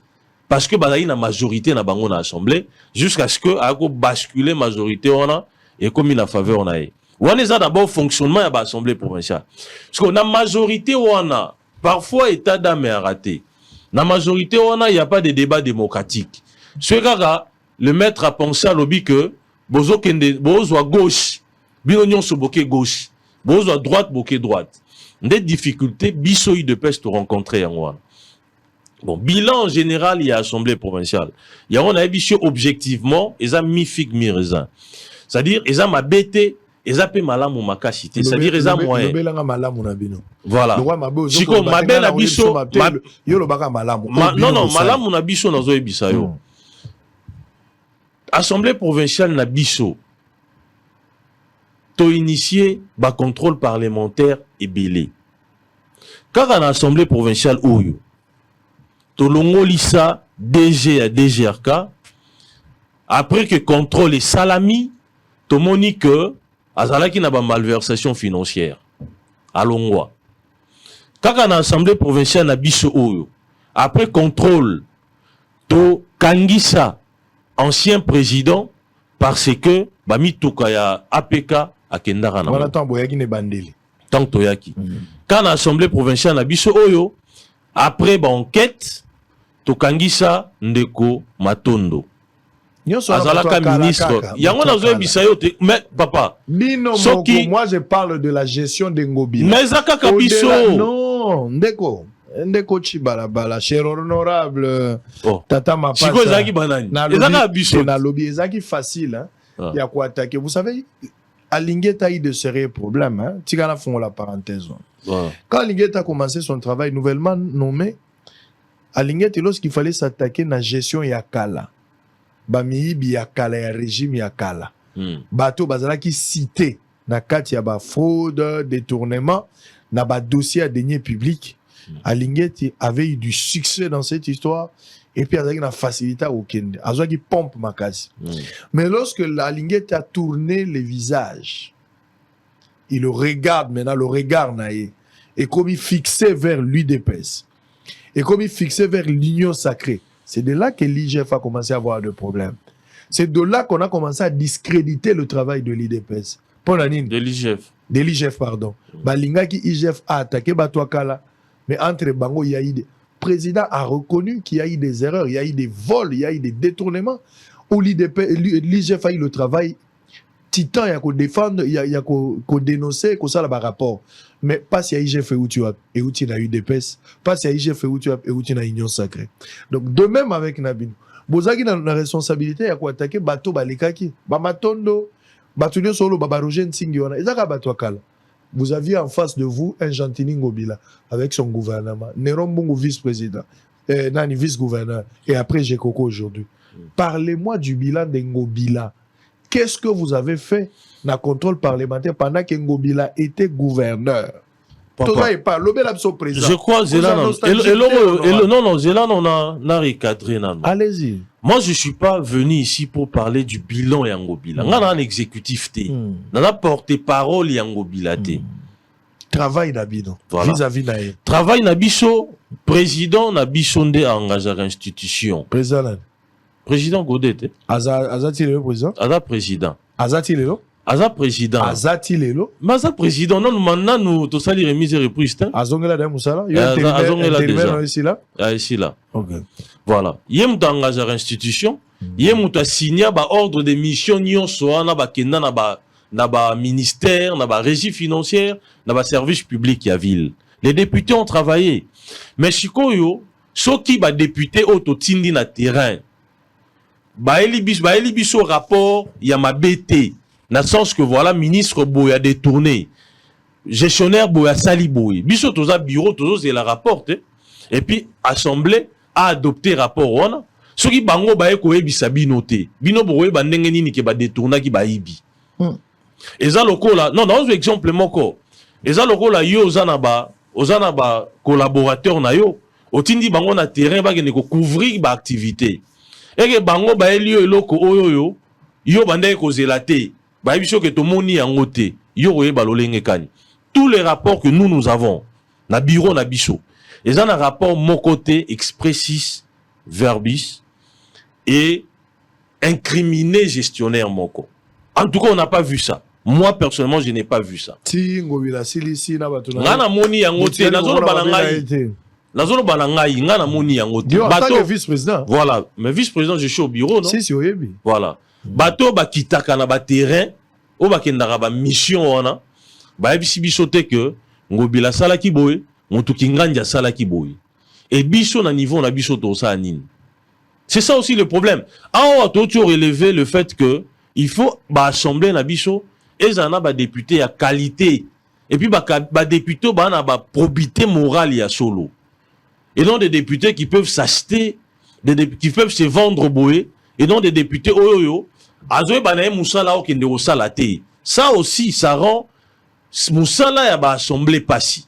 Parce que il y a une majorité dans l'Assemblée, jusqu'à ce que a basculé majorité on a, et comme il a faveur on a. On a d'abord fonctionnement de l'Assemblée provinciale. Parce qu'on a majorité on a, parfois état d'âme est raté. Dans la majorité on a, il n'y a pas de débat démocratique. Ce gars, le maître a pensé à l'objet que bozo à gauche, binonion se bloquer gauche, bozo à droite, bloquer droite. Des difficultés, bisoï de peste rencontrées en moi. Bon, bilan en général, il y a Assemblée provinciale. Il y a on a biché objectivement, ils ont mis fig mi raisin. C'est-à-dire, ils ont ma bêté, ils ont fait malam ou ma cachité. C'est-à-dire, ils ont moyen. Voilà. Chico, ma belle abisso. Non, non, malam ou nabisso dans zoé bisayo. Assemblée provinciale nabisso. To initié, ba contrôle parlementaire et belé. Car en Assemblée provinciale, ouyo. Tolongo lisa DG à DGRK après que contrôle et salami tomoni que azalaki na ba malversation financière alongwa kaka na assemblée provinciale na biso oyo après contrôle to kangisa ancien président parce que ba mituka ya APK akendaka na wala tambo yaki ne bandeli tant to yaki kana assemblée provinciale na biso oyo après ba enquête Tokangisa Ndeko Matondo. Azalaka ministre. Yango nazo bisayo te mais papa. Bino Soki... moi je parle de la gestion de Ngobila. Mais zakaka biso. Non, Ndeko Chibalabala, cher honorable Tata Mapasa. Chiko ezaki banani. Ezaka biso. Na lobby ezaki facile hein. Ya ko attaquer. Vous savez Alingeta a eu de sérieux problèmes hein. Tigana font la parenthèse. Quand Alingeta a commencé son travail nouvellement nommé Alingete, lorsqu'il fallait s'attaquer à la gestion yakala, bamiibi yakala, ya régime yakala, bateau bazala qui cité na kati ya ba fraude, détournement, na ba dossier à deniers publics, Alingete avait eu du succès dans cette histoire et puis avec une facilité au Kenya, azwa qui pompe makasi. Mais lorsque Alingete a tourné le visage, il le regarde maintenant, le regard naïe, et comme il fixait vers l'UDPS. Et comme il fixait vers l'union sacrée, c'est de là que l'IGF a commencé à avoir des problèmes. C'est de là qu'on a commencé à discréditer le travail de l'IDPS. De l'IGF. De l'IGF, pardon. Balinga qui IGF a attaqué Batouakala, mais entre Bango, il y a eu des... Le président a reconnu qu'il y a eu des erreurs, il y a eu des vols, il y a eu des détournements, où l'IGF a eu le travail titan, il y a qu'à défendre, il y a qu'à dénoncer, qu'à ça, là-bas, rapport. Mais pas si IGF et tu as eu des pèses, pas si IGF et tu as eu union sacrée. Donc, de même avec Nabino. Bozaki dans la responsabilité, il y a quoi attaquer bateau balikaki, bamatondo, batunyo solo, babarogen singiona, ezaka bateau akala. Vous aviez en face de vous un Gentini Ngobila avec son gouvernement, Néron Bongo vice-président, Nani vice-gouverneur, et après Jekoko aujourd'hui. Parlez-moi du bilan de Ngobila. Qu'est-ce que vous avez fait dans le contrôle parlementaire pendant que Ngobila était gouverneur? Toza pas lobela biso président. Je crois Zélan non Zélan on a recadré nan. Allez-y. Moi je suis pas venu ici pour parler du bilan Yangobila. On a un exécutif té. On a porté parole Yangobila té. Travail na bino vis-à-vis na ye. Travail na biso président na biso nde engagé institution. Président Godet té. Azati le président. Aza président. Azati lelo. Aza président. Azati lelo. Maza président non maintenant nous to sali remise et reprise té. Azongela da musala. Azongela déjà. Ici là. Ah ici là. OK. Voilà. Yem to engagé institution. Yem to signer ba ordre de mission nyonso na ba kenda na ba ministère, na ba régie financière, na ba service public ya ville. Les députés ont travaillé. Mais chikoyo, soki ba député auto tindi na terrain. Ba elibiso rapport ya ma BT. Na sens que voilà ministre boya détourné. Gestionnaire boya sali boy. Biso toza bureau tozo c'est la rapporte. Et puis assemblée a adopté rapport wana. Soki bango ba ko ebisa binoté. Bino boye ba ndenge nini ke ba détourna ki ba ibi. Eza lokola non dans exemple moko eza lokola yo ozana ba collaborateur na yo otindi bango na terrain ba kende ko couvrir ba activité eke bango ba elio eloko oyo yo bande ko zelate ba biso ke to moni yango te yo koye ba lolenge kani tous les rapports que nous avons na bureau na biso eza na rapport moko te expressis verbis et incriminé gestionnaire moko. En tout cas on n'a pas vu ça. Moi personnellement je n'ai pas vu ça. Ti ngobila silisi na batuna. Ngana moni yango te nazolo balangai. Nazolo balangai ngana moni yango te. Bato vice-président. Voilà, mais vice-président je suis au bureau non. Si oyebi. Voilà. Bato ba kitaka na ba terrain o ba kendaka ba mission wana. Ba ebisi biso te que ngobila sala ki boye, mutu kinganja sala ki boye. Et biso na niveau na biso to sa nini. C'est ça aussi le problème. En haut tu relevé le fait que il faut ba assembler na biso et ça na ba député à qualité et puis ba député ba na ba probité morale ya solo et non des députés qui peuvent s'acheter qui peuvent se vendre boé et non des députés oyo azoe ba na musala o kende osala te. Ça aussi ça rend musala ya ba assemblée passi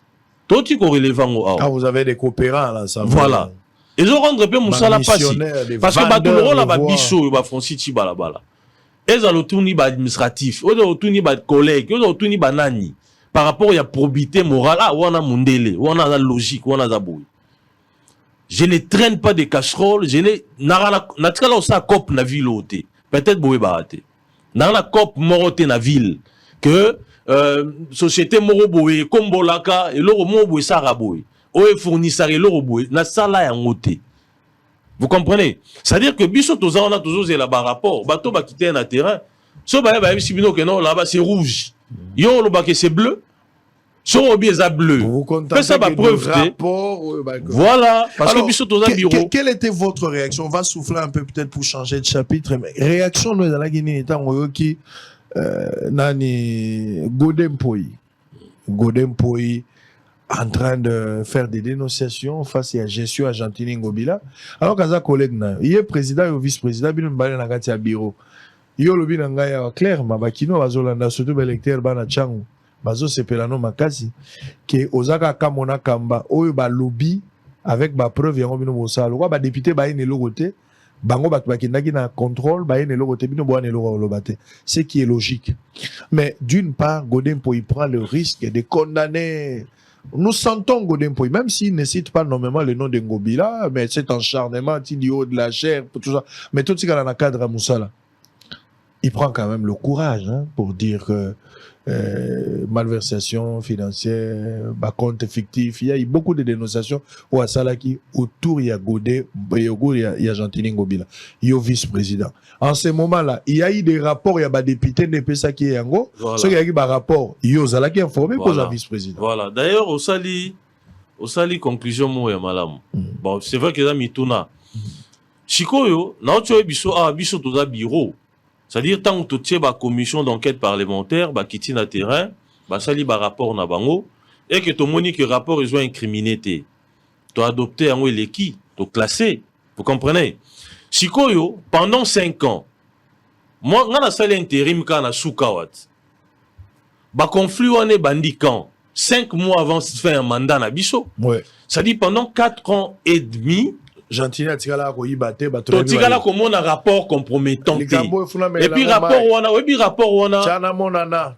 toi tu relevant ah vous avez des coopérants là ça voilà et je rendre peu musala passi parce que ba tout le rôle ba biso ba Francis Tibalabala eza lotuni ba administratif ozo lotuni ba collègue ozo lotuni ba nani par rapport à probité morale ah wana mundele wana la logique wana za boy je ne traîne pas de casserole je ne na tkala osa cop na ville oté peut-être boy ba té na la cop moroté na ville que société moro boy kombolaka et loro mo boy sara boy o fournisseur et loro boy na sala ya ngoté. Vous comprenez? C'est-à-dire que biso toza on a toujours c'est là-bas rapport. Bateau ba quitter un terrain. So ba si bino que non là-bas c'est rouge. Yo lo ba que c'est bleu. So obi est bleu. Vous contentez ça ba preuve rapport. Voilà parce que biso toza bureau. Quelle était votre réaction? On va souffler un peu peut-être pour changer de chapitre mais réaction nous dans la Guinée étant qui nani Godempoy en train de faire des dénonciations face à la gestion argentine Ngobila. Alors que collègue il est président et vice-président bino mbale na kati ya bureau. Yo lobi na ngai ya clair mabakino bazolanda surtout électeur bana changu. Bazo sepelano makasi que ozaka kamona kamba oyo ba lobby avec ba preuve yango bino bosala. Kwa ba député ba ine logote bango bakindaki na contrôle ba ine logote bino boane lobate. Ce qui est logique. Mais d'une part Godempoy prend le risque de condamner. Nous sentons Godempoy, même s'il ne cite pas nommément le nom de Ngobila, mais cet encharnement, il haut de la chair, tout ça. Mais tout ce qu'il a dans le cadre à Moussala, il prend quand même le courage pour dire que malversation financière, compte fictif, il y a eu beaucoup de dénonciations au Salaki autour il y a Godé, il y a Gentini Ngobila, il y a vice-président. En ce moment-là, il y a eu des rapports, il y a des députés de PSA qui est en gros, ceux qui ont eu des rapports, il y a Salaki informé pour le vice-président. Voilà, d'ailleurs, au sali conclusion moi malam. Bon, c'est vrai que ça mituna. Chikoyo, na ocho biso biso toza bureau. C'est-à-dire, tant que tu as une commission d'enquête parlementaire, qui tient le terrain, sali ba rapport na bango, et que tu as que rapport est incriminé, tu as adopté un l'équipe, tu as classé. Vous comprenez? Sikoyo, pendant 5 ans, moi, je suis intérim quand na soukawat. Conflit on est bandit quand. 5 mois avant de faire un mandat na biso. Ouais. Ça dit pendant 4 ans et demi, Gentini atikala ko yibate totikala comme un rapport compromettant. Et puis rapport wana, Tchana monana.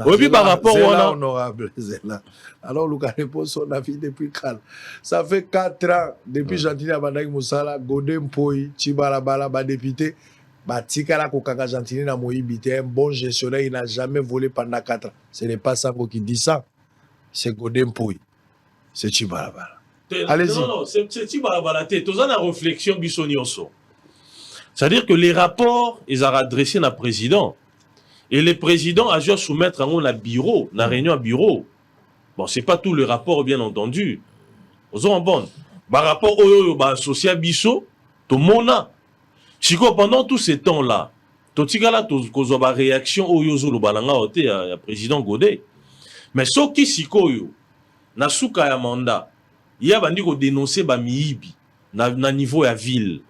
Oui, puis par rapport Zela wana. honorable Zela. Alors Luka repose son avis depuis quand? Ça fait 4 ans depuis Gentini abandaki Moussala, Godem Poi, Chibalabala, ba député, ba tikala ko kaka Gentini na moyibite, un bon gestionnaire, il n'a jamais volé pendant 4 ans. Ce n'est pas Sango qui dit ça. C'est Godem Poi. C'est Chibalabala. Allez-y. Non, c'est Tibalabalaté. Tous en réflexion bisonioso. C'est-à-dire que les rapports, ils ont adressé à président. Et le président a dû soumettre un bureau, une réunion à bureau. Bon, c'est pas tout le rapport, bien entendu. Aux ont bon. Par rapport au associé biso, tout le monde. Chico, pendant tout ce temps-là, tout tigala, tout la réaction au yozo le balanga oté à président Godet. Mais ce qui siko yo, na souka ya mandat. Il y a bandi ko dénoncer ba miibi na niveau ya ville.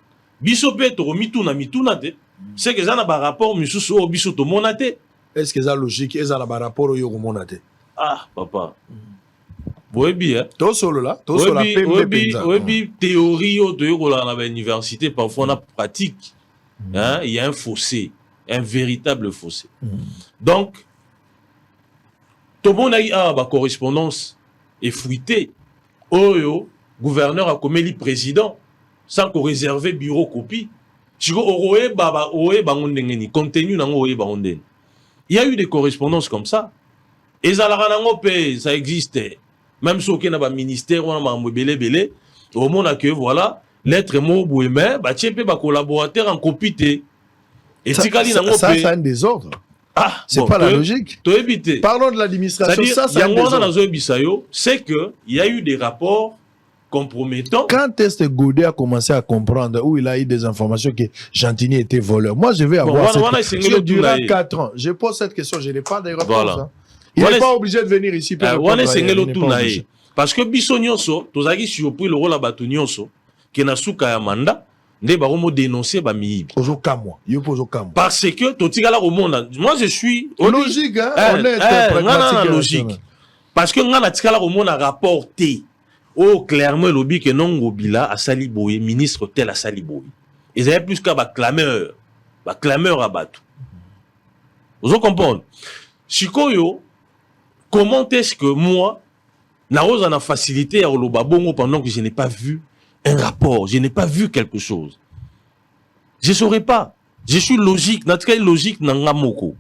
Biso pe to mituna te. C'est que ça na ba rapport misusu o biso to monate. Est-ce que ça logique? Est-ce que ça rapport au yogo monate? Ah papa. Boebi hein. To solo là, to solo Boebi théorie o to yogo la na université parfois on a pratique. Hein, il y a un fossé, un véritable fossé. Donc tout le monde a eu ba correspondance effruitée. Oyo, gouverneur a commis le président sans qu'on réserve bureau copie. Il y a eu des correspondances comme ça. Et ça existait. Même si aucun ministère ou un belé, au monde que voilà, l'être mot bouémé, collaborateur en copie. Et ça, c'est un désordre. Ah, c'est pas la logique. Parlons de l'administration. C'est que il y a eu des rapports compromettants. Quand est-ce que Godet a commencé à comprendre, où il a eu des informations que Gentini était voleur? Moi, je vais avoir durant 4 ans. Je pose cette question, je n'ai pas de réponse. Voilà. Il n'est pas obligé de venir ici. Parce que Bissonioso, tu as surpris le rôle à Batunioso, qui n'a souka ya mandat. Dénoncer parce que moi je suis logique logique parce que nga natikala au monde a rapporté au clairement lobby que non Ngobila a sali boye ministre tel a sali boye ils avaient plus qu'à clameur à battre vous comprenez Chikoyo comment est-ce que moi na rosa na facilité à loba bongo pendant que je n'ai pas vu un rapport, je n'ai pas vu quelque chose. Je ne saurais pas. Je suis logique. Naturellement logique nanga moko.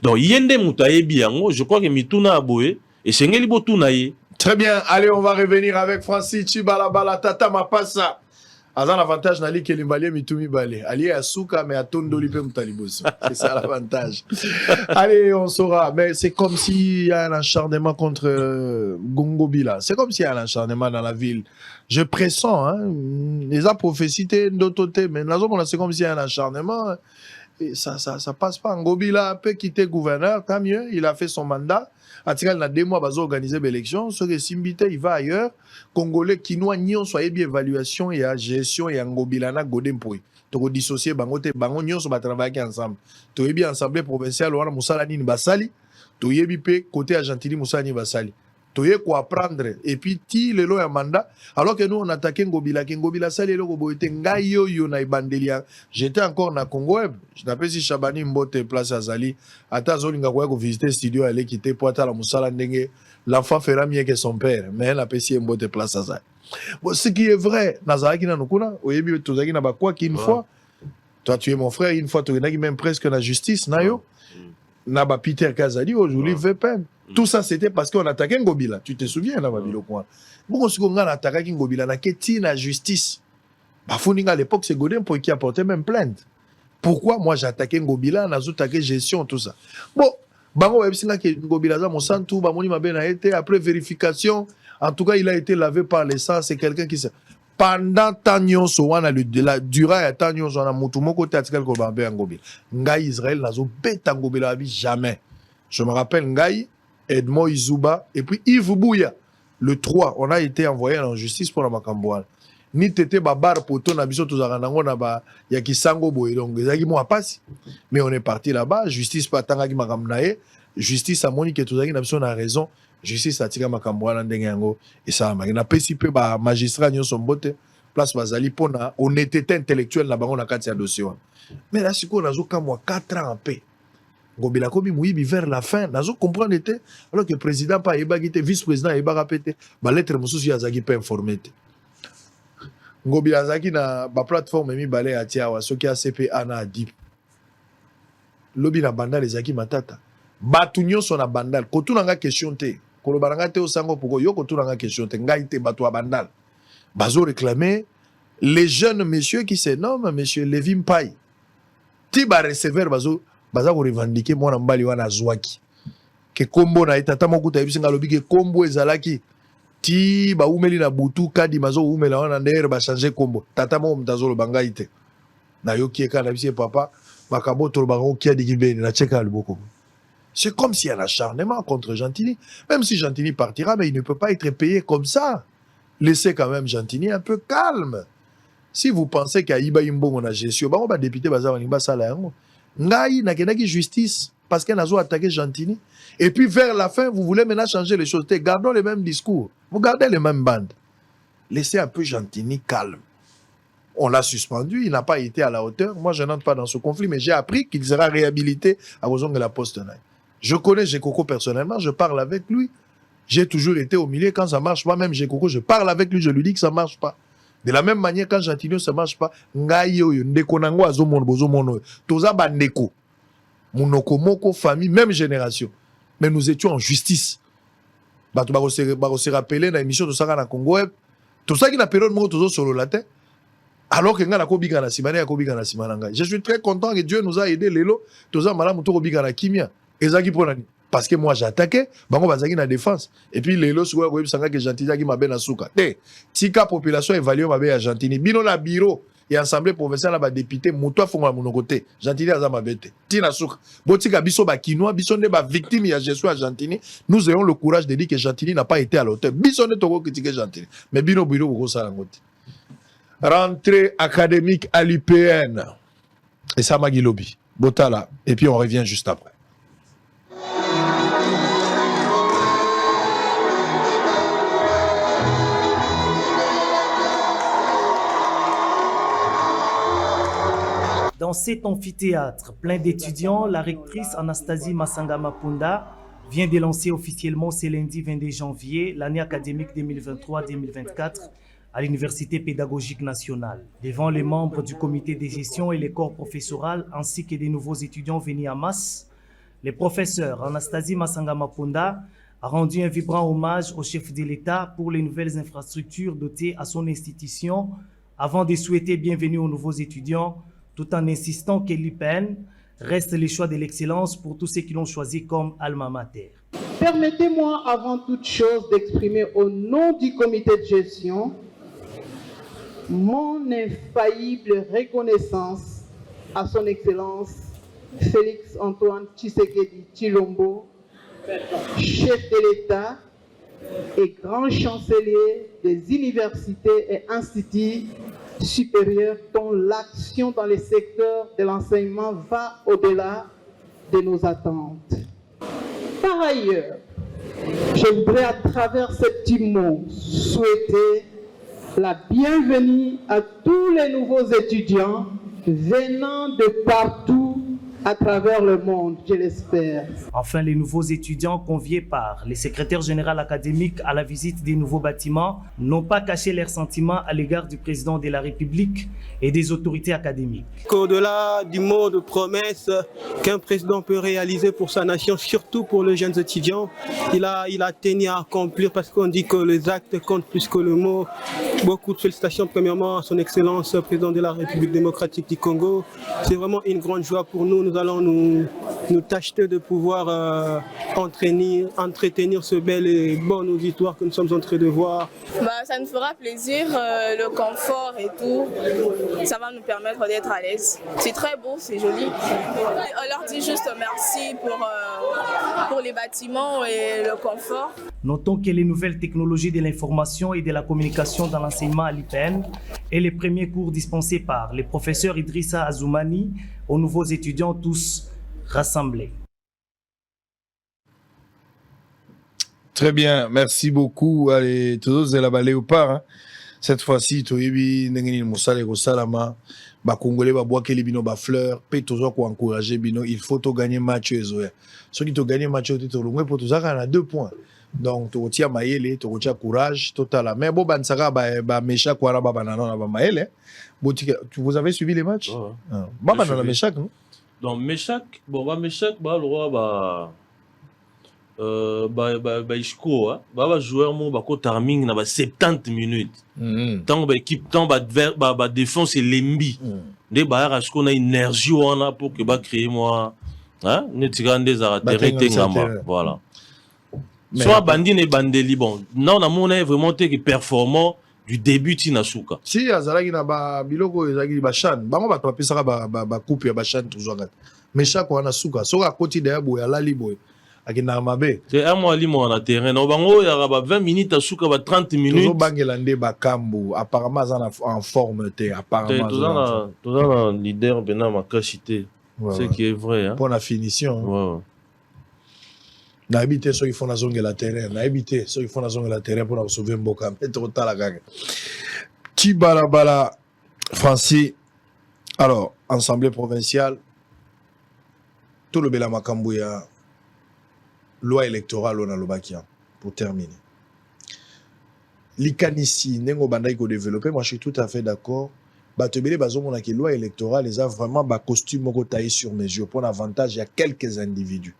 Donc yende mutaye biango, je crois que mituna aboye et sengeli botunaye. Très bien. Allez, on va revenir avec Francis Chibalabala Tata Mapassa. Azan l'avantage nali que l'imbalé mitumi balé. Ali à souka mais à tondoli pe mutaliboso. C'est ça l'avantage. Allez, on saura. Mais c'est comme s'il y a un acharnement contre Gongobila. C'est comme s'il y a un acharnement dans la ville. Je pressens, hein. Les prophécité d'autoté, mais là, c'est comme s'il y a un acharnement. Et ça passe pas. Ngobila peut quitter gouverneur, tant mieux. Il a fait son mandat. Atiral na 2 mois, il va organiser l'élection. Ce que Simbite, il va ailleurs. Congolais, Kinois, Nyon, soyez bien évaluation et gestion et Ngobila na Godem Poi. Tu peux dissocier Bangote, Bango, Nyon, va travailler ensemble. Tu es bien assemblée provinciale, on a Moussala Nini Basali. Tu es bien côté Argentine, Moussala Nini Basali. Tu es quoi apprendre. Et puis, ti le lo ya mandat. Alors que nous, on attaquait Ngobila Sali, le Goboite, Ngayo, Yona Bandelia. J'étais encore na Congo Web. Je n'appelle si Chabani Mbote, place à Zali. Ata Zolinga Kouya, visiter le studio, aller quitter Poita la Moussala Ndenge. L'enfant fera mieux que son père. Mais elle a apprécié Mbote, place à Zali. Bon, ce qui est vrai, Nazaraki Nanukuna, Oyebi, Tozaki Nabakwa, qui une fois, toi, tu es mon frère, une fois, tu es même presque la justice, Nayo. Naba Peter Kazali, aujourd'hui, fait peine. Tout ça, c'était parce qu'on attaquait Ngobila. Tu te souviens, là, Babilo Coin. Bon, on a attaqué Ngobila, on a quitté la justice. Bafoninga, à l'époque, c'est Godin pour qui a porté même plainte. Pourquoi moi j'ai attaqué Ngobila, on a attaqué gestion, tout ça. Bon, Bango Websina qui Ngobila, mon santou, Bamoni Maben a été, après vérification, en tout cas, il a été lavé par les sang, c'est quelqu'un qui s'est. Pendant Tanyon Sowana, la durée à Tanyon Sowana, Moutoumoko Tatikal Kobambe Ngobila. Ngaï Israël n'a pas Ngobila jamais. Je me rappelle Ngaï, Edmond Izuba, et puis Yves Bouya. Le 3, on a été envoyé en justice pour la Makambouane. Ni tete babar poto na biso tozaranango na ba ya kisango boye donc ezaki mo apasi. Mais on est parti là-bas, justice patanga ki makamnae, justice amoni que tozaki na biso na raison, justice atika makambo wana ndenge yango esalamaki napesi mpe bamagistrat nyonso mbote place bazali mpona honnêteté intellectuelle na bango na kati ya dossier wana mais na sikoyo nazokamwa 4 ans mpe ngobila komi moyibi vers la fin nazo comprendre te alors que président mpe ayebaki te vice président ayebaka mpe te balettre mosusu ye azalaki mpe informé te ngobila azalaki na baplateforme mibale ya tia awa soki acpa na adip lobi na bandal ezalaki matata bato nyonso na bandal kotuna nga question te koloba na nga te osango poko yo kotuna nga question te ngai te bato ya bandal bazo réclamer les jeunes messieurs qui se nomment monsieur Levi Mpai ti ba recevoir baza ko revendiquer mwana mbali wana zwaki ke kombo na etata mokuta yebisinga lobi ke kombo ezalaki ti ba umeli na butu kadi mazo umela wana ndere ba changer kombo tata mo mtazolo bangai te na yoki eka na bisie papa bakaboto bango kia digibeni na cheka alboko. C'est comme s'il y a un acharnement contre Gentini. Même si Gentini partira, mais il ne peut pas être payé comme ça. Laissez quand même Gentini un peu calme. Si vous pensez qu'il y a Iba Imbo, on a gestion, on va député Bazar Wanimba Salayango. Ngai n'a qu'une justice parce qu'elle a attaqué Gentini. Et puis vers la fin, vous voulez maintenant changer les choses. Gardons les mêmes discours. Vous gardez les mêmes bandes. Laissez un peu Gentini calme. On l'a suspendu, il n'a pas été à la hauteur. Moi, je n'entre pas dans ce conflit, mais j'ai appris qu'il sera réhabilité à Ozong de la Poste. Je connais Gekoko personnellement, je parle avec lui. J'ai toujours été au milieu quand ça ne marche pas. Même Gekoko, je parle avec lui, je lui dis que ça ne marche pas. De la même manière, quand Gentilio, ça ne marche pas, Toza Bandeko, Monoko Moko, famille, même génération. Mais nous étions en justice. On se rappelait dans l'émission de Sarah na Congo Web. Tout ça qui n'a période de sur le latin. Alors que je suis très content que Dieu nous a aidés. Toza Malam Toro Bigana Kimia. Parce que moi j'ai attaqué, bango bazaki na défense. Et puis les lots soit web sanga que Gentini qui m'a ben asuka. Tika population évaluée m'a ben Gentini. Bino na bureau et assemblée provinciale ba député muto fonga mon côté. Gentini azama bete. Tina suka. Botika biso ba kinois, biso ne ba victime ya Jésus à Gentini. Nous ayons le courage de dire que Gentini n'a pas été à l'auteur. Biso ne toko critiquer Gentini. Mais bino bureau ko sala ngoti. Rentrée académique à l'UPN. Et ça m'a gilobi. Botala et puis on revient juste après. Dans cet amphithéâtre plein d'étudiants, la rectrice Anastasie Masanga Mapunda vient de lancer officiellement ce lundi 22 janvier l'année académique 2023-2024 à l'Université pédagogique nationale. Devant les membres du comité de gestion et les corps professoral ainsi que des nouveaux étudiants venus en masse, le professeur Anastasie Masanga Mapunda a rendu un vibrant hommage au chef de l'État pour les nouvelles infrastructures dotées à son institution avant de souhaiter bienvenue aux nouveaux étudiants tout en insistant que l'UPN reste le choix de l'excellence pour tous ceux qui l'ont choisi comme alma mater. Permettez-moi avant toute chose d'exprimer au nom du comité de gestion mon infaillible reconnaissance à son excellence Félix Antoine Tshisekedi Tshilombo, chef de l'État et grand chancelier des universités et instituts supérieurs dont l'action dans les secteurs de l'enseignement va au-delà de nos attentes. Par ailleurs, je voudrais à travers ce petit mot souhaiter la bienvenue à tous les nouveaux étudiants venant de partout à travers le monde, je l'espère. Enfin, les nouveaux étudiants conviés par les secrétaires généraux académiques à la visite des nouveaux bâtiments n'ont pas caché leurs sentiments à l'égard du président de la République et des autorités académiques. Au-delà du mot de promesse qu'un président peut réaliser pour sa nation, surtout pour les jeunes étudiants, il a tenu à accomplir parce qu'on dit que les actes comptent plus que le mot. Beaucoup de félicitations premièrement à son excellence, président de la République démocratique du Congo. C'est vraiment une grande joie pour nous. Nous allons nous tâcher de pouvoir entretenir ce bel et bon auditoire que nous sommes en train de voir. Ça nous fera plaisir, le confort et tout, ça va nous permettre d'être à l'aise. C'est très beau, c'est joli. On leur dit juste merci pour les bâtiments et le confort. Notons que les nouvelles technologies de l'information et de la communication dans l'enseignement à l'IPN et les premiers cours dispensés par les professeurs Idrissa Azoumani aux nouveaux étudiants tous rassemblés. Très bien, merci beaucoup. Allez, tous la balai au part. Hein. Cette fois-ci, tu es bien, Moussale Salama, ba Congolais, ba bois bino ba fleur, pe toujours pour encourager bino. Il faut tout gagner match. Ceux qui te gagnent match, tu te loin pour tout ça, on a 2 points. Donc, tu retiens Maïle, tu retiens courage, total. Mais bon, Bansara, ba Méchac, ou Araba, Banana, ba Maïle. Vous avez suivi les matchs? Banana, Méchac, non? Donc, Méchac, bon, ba Méchac, ba le roi, Isco, ba joueur mo ba ko timing na ba 70 minutes. Tant ba équipe tant ba défense et lembi. Des ba rasko na énergie wana pour que ba créer moi hein ne tigande des arrêter ngamba voilà. Soit bandi ne bandeli bon. Non na mona vraiment te performant du début tinasuka. Si azalaki na ba biloko ezaki ba chan, bango ba topesa ba coupe ya ba chan toujours gat. Mais chaque wana suka, soka koti de boya la liboy. C'est un mois libre en terrain. On va 20 minutes à souka 30 minutes. Toujours bangelande bakambu. Apparemment en forme apparemment. Tout un leader bena makashité. C'est qui est vrai hein. Pour la finition. Ouais. Na habité ceux qui font la zone de la terrain. Na habité ceux qui font la zone de la terrain pour sauver Mboka. Mais trop tard la gagne. Tibalabala Francis. Alors, Assemblée provinciale. Tout le bela makambouya. Loi électorale on a l'Obakia pour terminer. L'icanissi nengo bandai ko développer, moi je suis tout à fait d'accord. Batebele bazo mona ki loi électorale les a vraiment ba costume moko taillé sur mesure pour l'avantage il y a quelques individus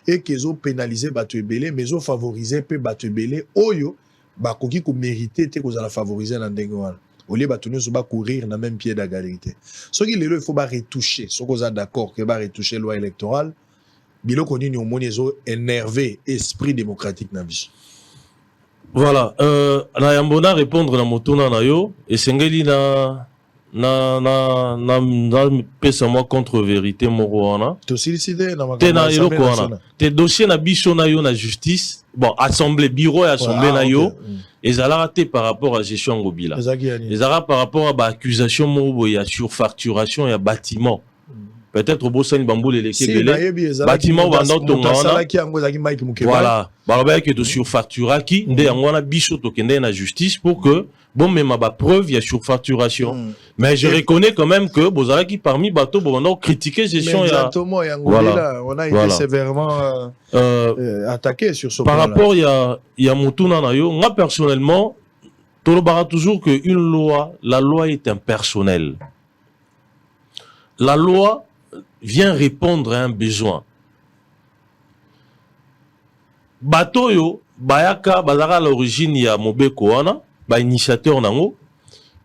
et qu'ils ont pénalisé Batebele mais ils ont favorisé peu Batebele oyo ba koki ko mériter te ko za la favoriser na ndenge wana. Au lieu batuni so ba courir na même pied d'égalité. Ce qui il faut ba retoucher, ce qu'on a d'accord que ba retoucher loi électorale. Biloko nini omoni zo énervé esprit démocratique na biso. Voilà, na yambona répondre na motuna na yo et sengeli na pesa moi contre vérité moko wana. To silicide na makamba. Tena eloko wana. Te dossier na biso na yo na justice, bon assemblée bureau et assemblée na yo ezala te par rapport à gestion ngobila. Ezala par rapport à ba accusation moko ya surfacturation ya bâtiment. Peut-être au Bossani Bamboul et les Kébélé. Bâtiment vendant ton voilà. Barbe que de surfactura qui, ndé angwana biso to kende na justice pour que, bon, mais ma preuve, il y a surfacturation. Mais je reconnais quand même que, Bozala qui parmi bateau, bon, on a critiqué gestion. Exactement, voilà. On a été sévèrement attaqué sur ce point. Par rapport, il y a Moutuna Nayo, moi personnellement, Tolobara toujours que une loi, la loi est impersonnelle. La loi vient répondre à un besoin. Batoyo, Bayaka, Bazara à l'origine, il y a Mobeko wana, ba initiateur nango,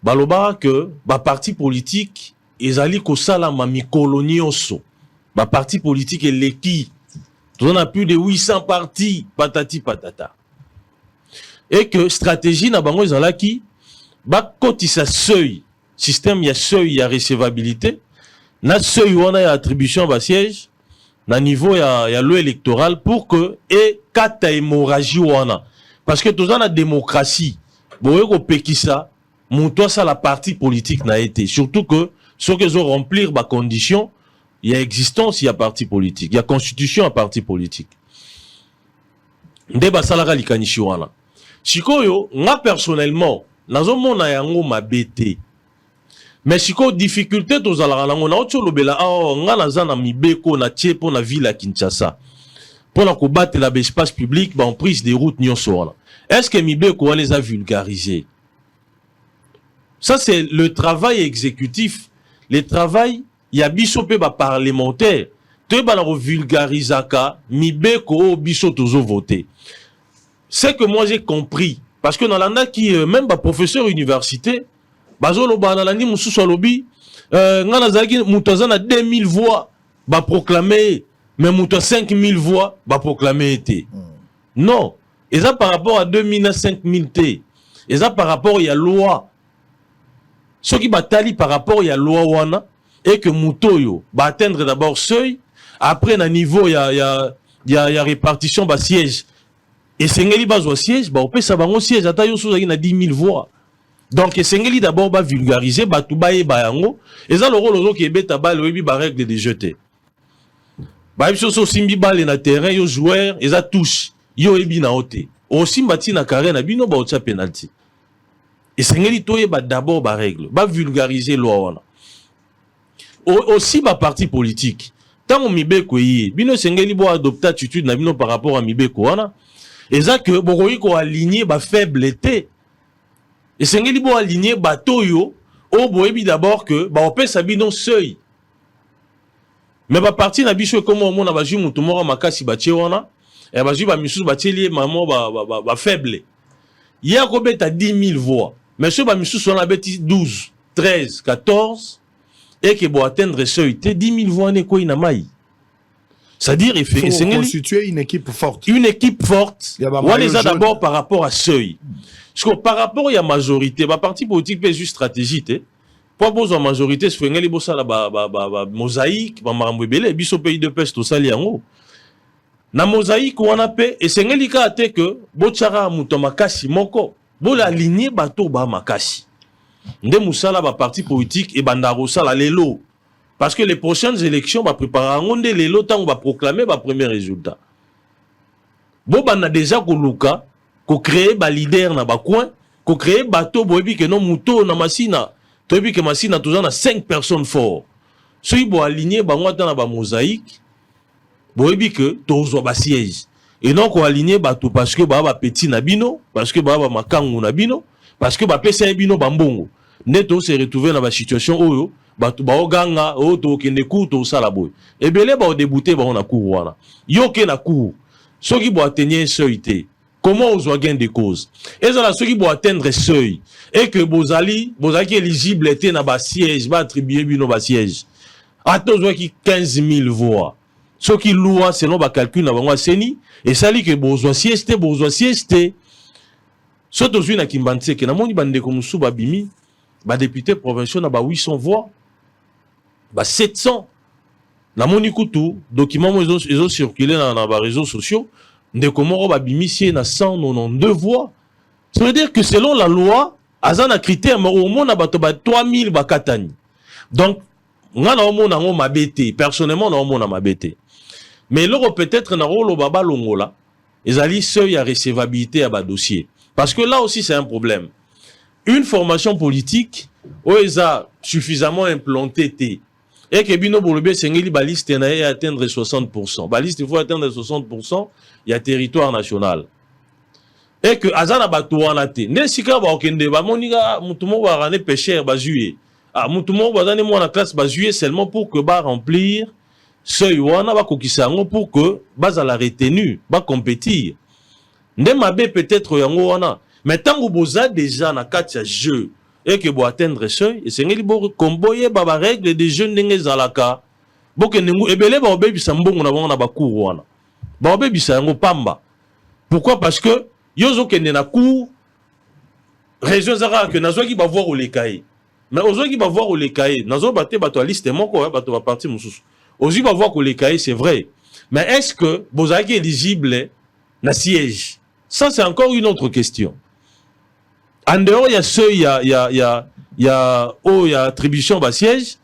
baloba que, ba parti politique, ezali kosala ma mikolonioso, ba parti politique et l'équipe, on a plus de 800 partis, patati patata. Et que stratégie na bango ezalaki, ba kotisa seuil, système ya seuil ya recevabilité, na seuil wana ya attribution ba siège na niveau ya loi électorale pour que et kata hémorragie wana parce que tout ça la démocratie boye ko pekisa monto ça la partie politique n'a été surtout que ceux qui ont remplir ba condition il y a existence il y a parti politique il y a constitution à parti politique ndeba salaka likanishi wana sikoyo nga personnellement nazo mona yango mabete. Mais si ko difficulté to zalaka nango na otyo lobela nga naza na mibeko na tie po na ville à Kinshasa. Pour la combattre la espace public ba en prise des routes nyonso wana. Est-ce que mibeko on les a vulgarisés? Ça c'est le travail exécutif, le travail ya biso pe ba parlementaire. Te ba la vulgarisaka mibeko o biso tozo voter. C'est que moi j'ai compris parce que dans l'anda qui même ba professeur université bazolo banalani mususu alobi ngana zaki mutazana 2000 voix ba proclamer mais muta 5000 voix ba proclamer été. Non, et ça par rapport à 2000 à 5000 té. Et ça par rapport il y a loi. Ce qui batali par rapport il y a loi wana et que mutoyo ba atteindre d'abord seuil après na niveau il y a répartition ba siège. Et sengeli bazwa siège ba opesa bango siège ata yo sozaki na 10 000 voix. Donc, Sengeli d'abord va vulgariser, Batoubaye Bayango, et ça le rôle qui est bête à balle, oui, ba règle de jeter. Bah, ils sont simbi balle na terrain, yo joueur, et ça touche. yo ebi na ote aussi mbati na carré na bino ba otcha penalty et sengeli toye ba d'abord ba règle ba vulgariser loi wana aussi ba parti politique tant mibeko yi bino sengeli bo adopter attitude na bino par rapport à mibeko wana eza que bokoyi ko aligner ba faiblesse et sengeli bo aligner ba toyo o boyebi d'abord que ba opesa bino seuil mais ba parti na biso comme on a ba ju mutu moko makasi ba tie wana et bah, je vais m'y battre maman va faible. Il y a combien de 10 000 voix. Mais ce bah, m'y on a 12, 13, 14 et que pour atteindre ce seuil, 10 000 voix n'est quoi inamaï. C'est-à-dire il faut constituer une équipe forte. Une équipe forte. On les a d'abord par rapport à seuil. Parce que par rapport à la majorité, bah parti politique peut juste stratégie. Pour besoin de majorité, c'est faire les bossa la mosaïque, bah marambouébélé, biso pays de peste au sali en haut. Na mosaïque wana pe esengeli ka ate que bochara muto makasi moko bola aligner bato ba makasi nde musala ba parti politique et bandaro sala lelo parce que les prochaines élections va préparer ngonde lelo tant va proclamer ba premier résultat bo bana déjà ko luka ko créer ba leader na ba coin ko créer bato boyebi que non muto na masina toyebi que masina toujours na 5 personnes forts ceux bo aligner ba ngata na ba mosaïque boyebi que tozo ba siège et non ko aligner bato parce que ba petit na bino parce que ba makangu na bino parce que ba pesa bino bambongo neto se retrouver dans ba situation oyo bato ba oganga o to kende ku to sala boy et belé ba débouter ba on a cour wana yo ke na cour soki bo atteindre seuil té comment on gain des causes et ça soki bo atteindre seuil et que bozali éligible était na ba siège ba attribuer bino ba siège atozo ki 15 000 voix. Ce qui loua selon ba calcul na bango seni et sali que bozwa sieste soto zui na kimbanse que na moni bande ko musu ba bimi ba député provinciaux na ba 800 voix ba 700 na moni kutu document ils ont circulé na ba réseaux sociaux ndeko moko ba bimi si na 192 voix. Ça veut dire que selon la loi azana critère mais au moins na bato ba 3000 ba katani. Donc ngana au mona ngo mabete personnellement na au mona mabete. Mais là, peut-être, dans le baba longola, ils allaient seuil à recevabilité à bas dossier. Parce que là aussi, c'est un problème. Une formation politique, où ils ont suffisamment implanté, et que bino bolobé, c'est une baliste à atteindre 60%. Baliste, il faut atteindre 60%, il y a territoire national. Et que azana batouana te. Ne sika ba okende, ba moniga, moutumo ba rane pêcheur, ba juillet. Ah, moutumo ba dane moi la classe, ba juillet seulement pour que ba remplir seuil wana ba kokisa ngo pour que baza la retenue ba compétir nde mabe peut-être yango wana mais tango boza déjà na kati ya jeu et que bo atteindre seuil et sengeli bo komboye ba règle des jeux ndenge zalaka boke nengu ebele ba obebisa mbongo na bango na ba cour wana ba obebisa yango pamba pourquoi parce que yozo kende na cour région zara que nazoki ba voir olekaye mais ozoki ba voir olekaye nazo baté bato a liste moko bato ba parti mususu. Aussi, on va voir que les cahiers, c'est vrai. Mais est-ce que vous êtes éligible na siège? Ça, c'est encore une autre question. En dehors, il y a seuil, il y a attribution de siège.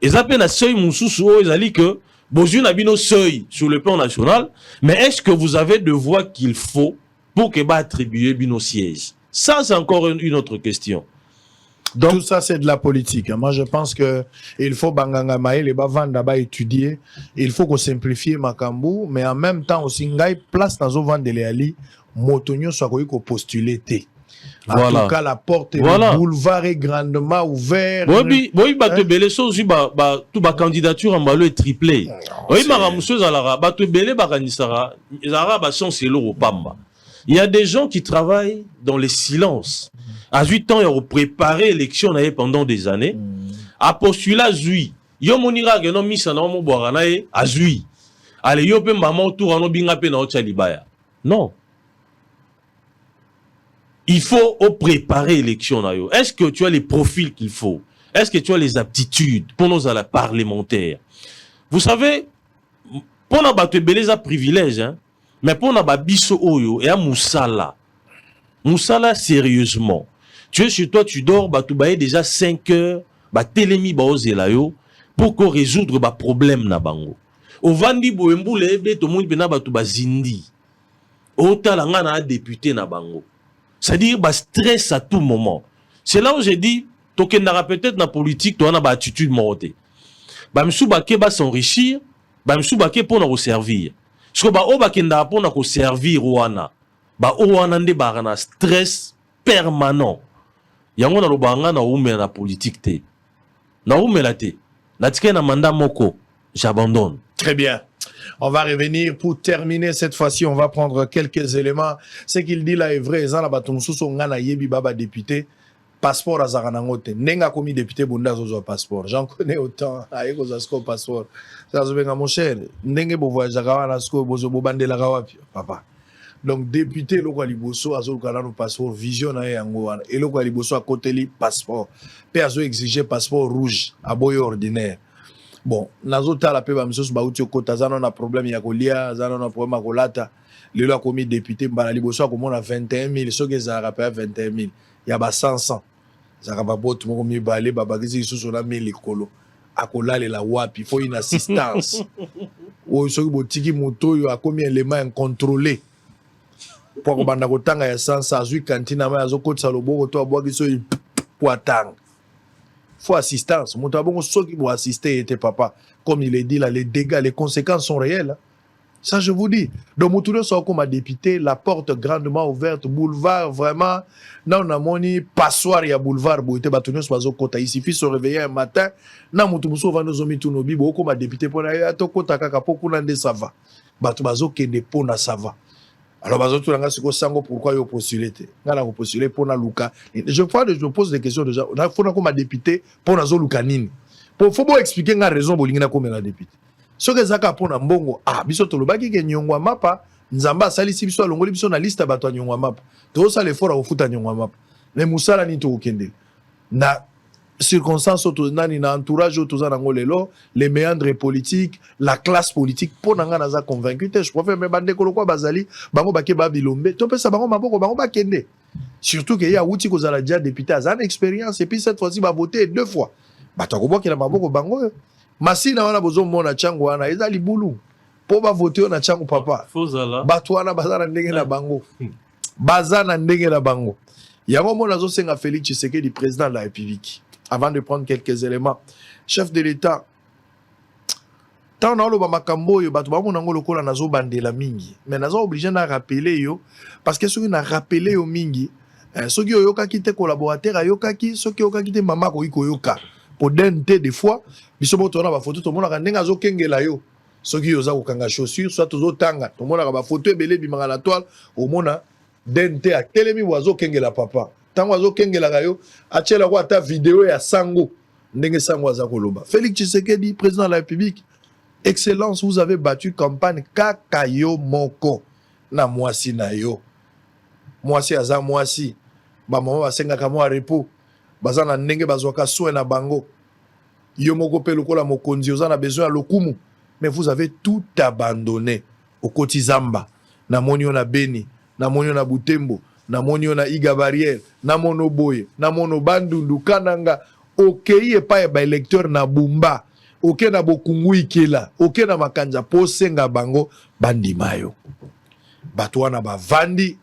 Et ça peut être seuil, ils ont dit que vous avez un seuil sur le plan national. Mais est-ce que vous avez de voix qu'il faut pour que vous attribuez nos sièges? Ça, c'est encore une autre question. Donc, tout ça, c'est de la politique. Moi, je pense que il faut banganga maï, les bavanda d'abord étudier. Il faut qu'on simplifie Makambu, mais en même temps aussi, ngaï place dans au vent de l'éali, motonio soit qu'on postuler té. En tout cas, la porte et le boulevard est grandement ouvert. Oui, bah te belé chose, tout ba candidature en malo est triplé. Oui, maramousseuse alara, bah te belé baranisara, zara ba son c'est l'eau pamba. Il y a des gens qui travaillent dans les silences. À 8 ans, ils ont préparé l'élection pendant des années. À postulat, zui. Yo monira que non misa na mo boarana à zui. Allez, yo pe maman tour en binga pe na ochalibaya. Non. Il faut préparer l'élection. Est-ce que tu as les profils qu'il faut? Est-ce que tu as les aptitudes pour nos parlementaires? Vous savez, pour nous battre beleza privilège, hein, mais pour nous battre biso oyo et à Moussala. Moussala sérieusement. Tu es chez toi, tu dors, bah tu bailles déjà 5 heures, bah télémi bah ozelayo pour qu'on résoudre bah problème na bango. Au vandi boembule be to monde bena bah tu bah zindi. Otala nga na député na bango. C'est-à-dire bah stress à tout moment. C'est là où j'ai dit tokendara peut-être na politique toi na ba attitude moroté. Ba msuba ke ba s'enrichir, ba msuba ke pour na servir. Parce que ba o ba kenda pour na ko servir wana. Ba o wana nde ba na stress permanent. Yango na lobanga na ume na politique te. Na ume la te. Na tike na mandat moko, j'abandonne. Très bien. On va revenir pour terminer cette fois-ci. On va prendre quelques éléments. Ce qu'il dit là est vrai. Zan la batumsu so ngana yebi baba député. Passeport à Zaranangote. Nenga komi député bunda zozo passeport. J'en connais autant. Aïe ko zasko passeport. Ça se venga mon cher. Nenge bo voyage kawana sko bozo bo bande la kawapi papa. Donc député loko liboso azo kanano passeport vision na yango wana. Et loko liboso à côté li passeport. Pe azo exiger passeport rouge à boyo ordinaire. Bon, nazo tala pe ba msoso ba uti okota zana na problème ya kolia, zana na problème ya kolata. Lelo a komi député mbala liboso a komona 21 000, soki za rappel 21 000. Ya ba 500. Zaka ba botu moko mi balé ba bagisi susu na 1000 likolo. Akolale la wapi, faut une assistance. Ou soki botiki moto yo a komi élément incontrôlé. Pour ko banda kotanga ya 100 azui kantina ma azo kotsa loboko to abwaki so poatang. Faut assistance. Mon tabon ceux qui vont assister était papa. Comme il est dit là, les dégâts, les conséquences sont réelles. Ça, je vous dis. Donc, Moutoulio soit comme député, la porte grandement ouverte, boulevard, vraiment. Là, on a moni passoire, il y a boulevard, Boité Batounios, Bazo Kota. Il suffit de se réveiller un matin. Là, Moutoumousou va nous omis tout nos bibos, comme député, pour aller à Tokota, Kakapo, Nande, ça va. Bazo Kende, Pona, ça va. Alors, Bazo Toulanga, c'est quoi, pourquoi il a postulé? Il a postulé pour Luka. Je pose des questions déjà. Il faut comme député pour Nazo Lukanine. Il faut expliquer la raison pour l'ingénieur comme député. Ce que Zaka pour Nambongo, biso tolobaki ke nyongwa mapa, nzamba salisi biso alongoli biso na liste bato nyongwa mapa. To ça l'effort à futa nyongwa mapa. Mais musala ni to okende. Na circonstance auto nani na entourage auto za ngolelo, les méandres politiques, la classe politique pour nanga naza convaincu te je préfère me bande ko lokwa bazali, bango bake ba bilombe. To pesa bango maboko bango ba kende. Surtout que ya wuti ko zala déjà député azan expérience et puis cette fois-ci ba voter 2 fois. Bato ko boki na maboko bango. Masina wana bozo mona changu wana eza libulu po ba voter na changu papa Fozala bato wana bazana ndenge na bango bazana ndenge na bango yango mona zo senga Félix Tshisekedi président de la République avant de prendre quelques éléments chef de l'état tant na lo ba makambo yo bato ba mona ngolo kola nazo bandela mingi mais nazo obligé na rappeler yo parce que soki na rappeler yo mingi soki yo yoka ki te collaborateur ayoka ki soki yoka ki te mama ko iko yoka pour dente des fois bisobo tona ba photo to mona ndenga zo kengela yo soki yo za ko kanga chaussure soit to zo tanga to mona ba photo ebele bimanga la toile o mona dente a telemi wazo kengela papa tango wazo kengela yo achela ko ata vidéo ya sango ndenge sango za koloba Félix Tshisekedi président de la République excellence vous avez battu campagne kakayo moko na mwasi na yo mwasi aza mwasi ba mama basenga kamo repos bazana ndenge bazwaka soin na bango yo moko pe lokola mokonzi ozana besoin ya lokumu mais vous avez tout abandonné au Kotizamba na monio na Beni na monio na Butembo na monio na Iga Barrière na mono Boye na mono Bandundu Kananga okei epa ba électeur na Bumba oke na Bokungu Ikela oke na Makanja posenga bango bandimayo bato wana bavandi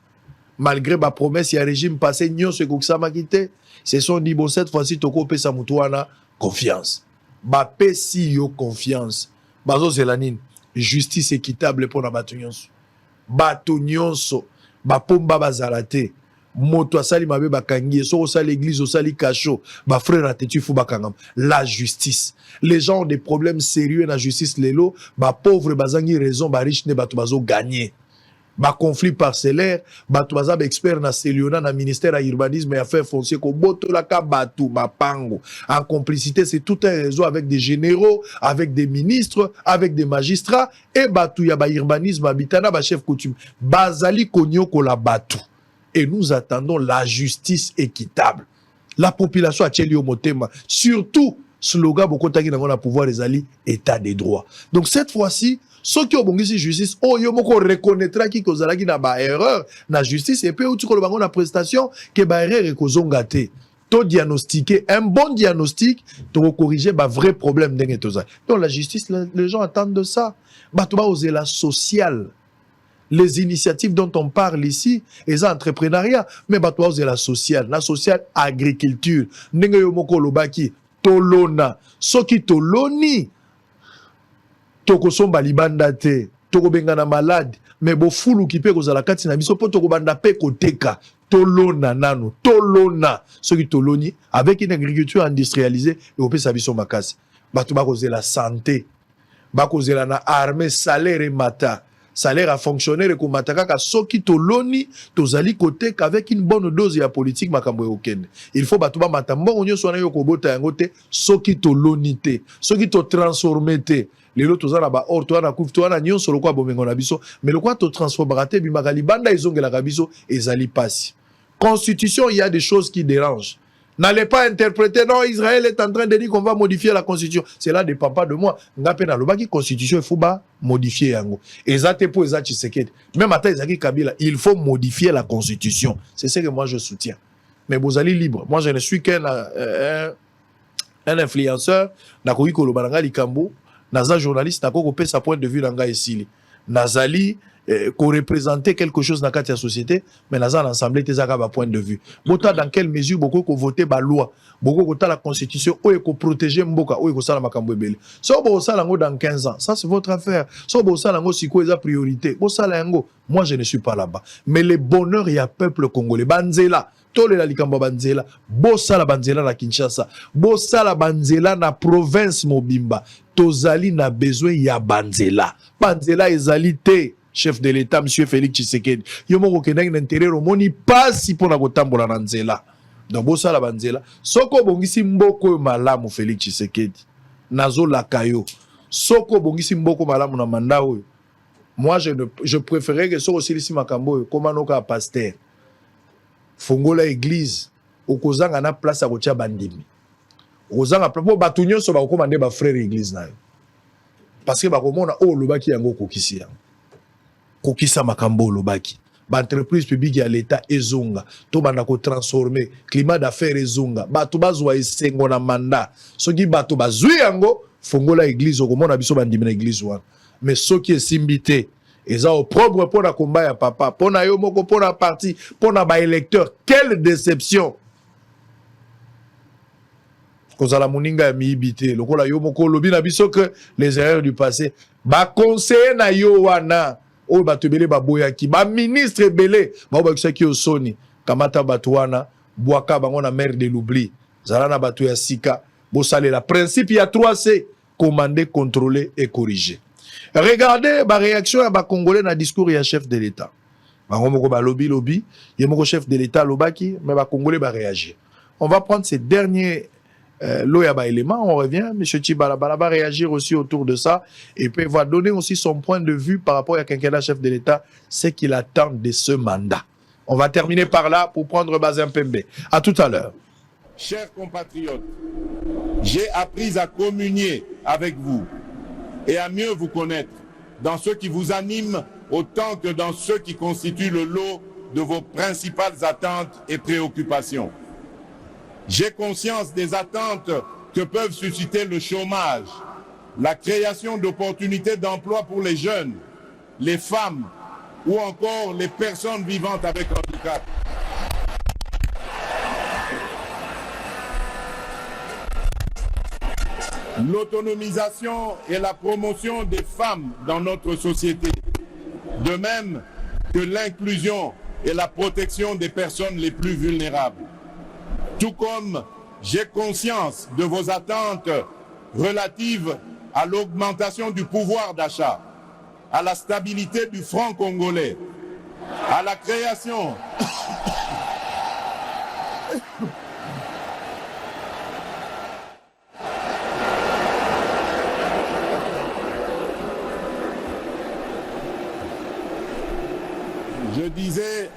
malgré ba promesse ya régime passé nyonso ekokisama kite se sont dit bon cette fois-ci toko pesa mutu wana confiance ba pesi yo confiance bazo zelanine justice équitable pour na bato nyonso ba pomba bazalate moto asali mabe bakangi so osali l'église osali cacho ba frère atetu fu bakangam la justice les gens ont des problèmes sérieux na justice lelo ba pauvre bazangi raison ba riche ne bato bazo gagner ba conflit parcellaire bato baza ba expert na Celiona na ministère à urbanisme et affaires foncières ko boto la ka bato mapango en complicité c'est tout un réseau avec des généraux avec des ministres avec des magistrats et bato ya ba urbanisme habitana ba chef coutume bazali konyo ko la bato et nous attendons la justice équitable la population a tcheli au motema surtout slogan bokotaki na ngona pouvoir ezali état des droits donc cette fois-ci ceux qui ont bongisi justice, oh yo moko reconnaîtra qui kozalaki na ba erreur na justice et puis outi ko bango na prestation que ba erreur ekozonga te. To diagnostiquer un bon diagnostic, to corriger ba vrai problème ndenge toza. Donc la justice les gens attendent de ça. Ba to ba oser la sociale. Les initiatives dont on parle ici, les entrepreneuriat, mais bateau de la sociale agriculture, ndenge yo moko lobaki, tolona, soki toloni, toko somba libanda te, toko bengana malade, mais bo fulu ki pe kozala kati na biso po toko banda pe koteka, tolona nano, tolona, soki toloni, avec une agriculture industrialisée, et on peut sabiso makasi. Bato ba kozela santé, ba kozela na armée, salaire et mata. Salaire à fonctionnaire et komataka ka soki toloni tozali côté qu'avec une bonne dose de politique makambo okende. Il faut batuba matambo onyo sona yo kobota yango te soki toloni te soki to transformer te lelo tozala ba or to na kuf to na nyonso lokwa bomengo na biso mais lokwa to transformer te bimakali banda izongela ka biso ezali pasi. Constitution, il y a des choses qui dérangent. N'allez pas interpréter, non, Israël est en train de dire qu'on va modifier la constitution. Cela ne dépend pas de moi. Ngapé na lobaki constitution, il faut modifier yango. Ezate po ezati sekete. Même à Izaki Kabila, il faut modifier la constitution. C'est ce que moi je soutiens. Mais vous allez libre. Moi je ne suis qu'un influenceur. Nakoki kolobananga likambo. Naza journaliste, nakoko pe sa point de vue nanga esili. Nazali qu'on représenter quelque chose dans la société, mais dans l'Assemblée, tu as un point de vue. Dans quelle mesure beaucoup qu'on voter la loi, beaucoup qu'on la constitution, ou qu'on protéger Mboka, ou qu'on ça la makambo belé. So bo ça lango dans 15 ans, ça c'est votre affaire. So bo ça lango si quoi est priorité. Bo ça lango, moi je ne suis pas là-bas. Mais le bonheur il y a peuple congolais. Banzela, tole la likambo banzela, bo ça la banzela na Kinshasa, bo ça la banzela na province Mobimba. Tozali na besoin ya banzela. Banzela ezalité. Chef de l'État, M. Félix Tshisekedi. Yomoko kenang n'intérêt au moni pas si pour la gotambola nanzela. Donc bossa la banzela. Soko bongisi mboko malamu Félix Tshisekedi. Nazo lakayo. Soko bongisi mboko malamu na manda oyo. Moi je préférais que soko silisi makambo comme anoka pasteur. Fongola église okozanga na place à kotia bandimi. Okozanga plapo batunyo so ba komande ba frère église na yo. Parce que ba komona o lobaki yango kokisi yango. Kokisa makambo lobaki ba entreprise publique ya l'état ezonga to banda ko transformer climat d'affaires ezonga bato bazwa esengo na mandat soki bato bazwi yango fongola église okomona biso bandimi na église wana mais soki esimbité eza au propre pour na combat ya papa pour na yo moko pour na parti pour na ba électeur quelle déception kozala moninga ya miibité lokola yo moko lobi na biso que les erreurs du passé ba conseiller na yo wana o batubele baboyaki ba ministre belé ba bakisaki osoni kamata batwana boaka bango na mer de l'oubli zala na batu ya sika bo salela principe ya 3C commander contrôler et corriger. Regardez ba réaction ya ba congolais na discours ya chef de l'état bango moko ba lobby yemoko chef de l'état lobaki mais ba congolais ba réagir. On va prendre ces derniers l'Oyaba élément, on revient, M. Tchibalabala va réagir aussi autour de ça et puis va donner aussi son point de vue par rapport à quinquennat chef de l'État, ce qu'il attend de ce mandat. On va terminer par là pour prendre Bazin Pembe. À tout à l'heure. Chers compatriotes, j'ai appris à communier avec vous et à mieux vous connaître dans ce qui vous anime autant que dans ceux qui constituent le lot de vos principales attentes et préoccupations. J'ai conscience des attentes que peuvent susciter le chômage, la création d'opportunités d'emploi pour les jeunes, les femmes ou encore les personnes vivant avec handicap. L'autonomisation et la promotion des femmes dans notre société, de même que l'inclusion et la protection des personnes les plus vulnérables. Tout comme j'ai conscience de vos attentes relatives à l'augmentation du pouvoir d'achat, à la stabilité du franc congolais, à la création je disais,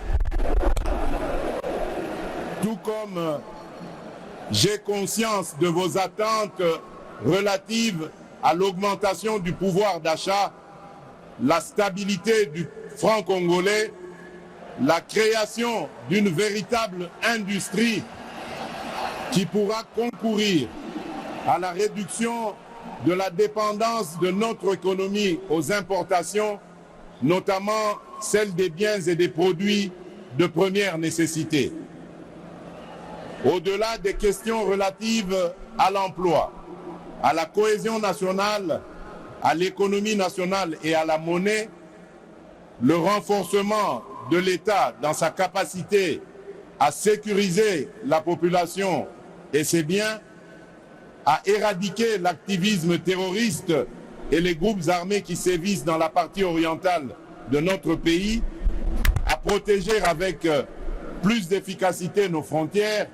tout comme j'ai conscience de vos attentes relatives à l'augmentation du pouvoir d'achat, la stabilité du franc congolais, la création d'une véritable industrie qui pourra concourir à la réduction de la dépendance de notre économie aux importations, notamment celle des biens et des produits de première nécessité. Au-delà des questions relatives à l'emploi, à la cohésion nationale, à l'économie nationale et à la monnaie, le renforcement de l'État dans sa capacité à sécuriser la population et ses biens, à éradiquer l'activisme terroriste et les groupes armés qui sévissent dans la partie orientale de notre pays, à protéger avec plus d'efficacité nos frontières,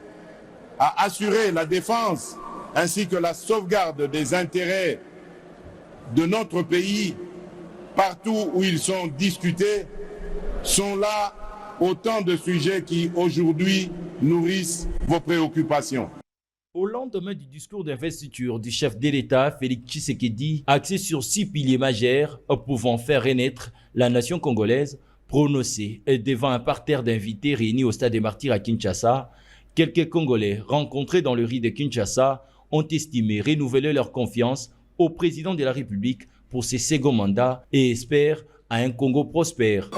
à assurer la défense ainsi que la sauvegarde des intérêts de notre pays partout où ils sont discutés, sont là autant de sujets qui aujourd'hui nourrissent vos préoccupations. Au lendemain du discours d'investiture du chef de l'État, Félix Tshisekedi, axé sur 6 piliers majeurs pouvant faire renaître la nation congolaise, prononcé devant un parterre d'invités réunis au stade des Martyrs à Kinshasa, quelques Congolais rencontrés dans le riz de Kinshasa ont estimé renouveler leur confiance au président de la République pour ses seconds mandats et espèrent à un Congo prospère.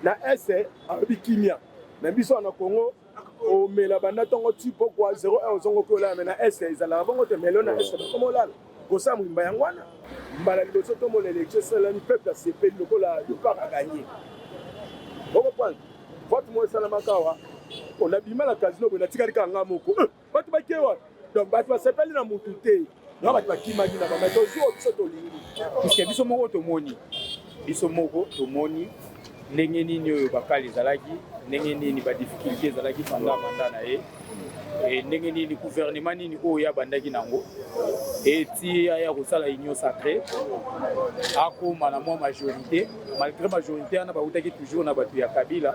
Na ese abi kimia mais biso na Congo o mela banda tongo tipo kwa 0 ozongo ko la na ese izala bongo te melo na ese comme la ko sa mwimba yangwana mbala liboso to mo l'élection c'est le peuple se fait le la le pas à gagner bongo point vote mo sala makawa on a bima la casino na tikali ka ngamoko batu ba kewa donc batu ba sepeli na mutute na batu ba kimagi na ba meto zo biso to lingi parce que biso moko to moni ndenge nini oyo bakali ezalaki ndenge nini badifficulté ezalaki pendant mandat na ye ndenge nini gouvernement nini oyo yabandaki nango eti aya kosala union sacrée akoma na mwa majorité malgré majorité wana bautaki toujours na bato ya Kabila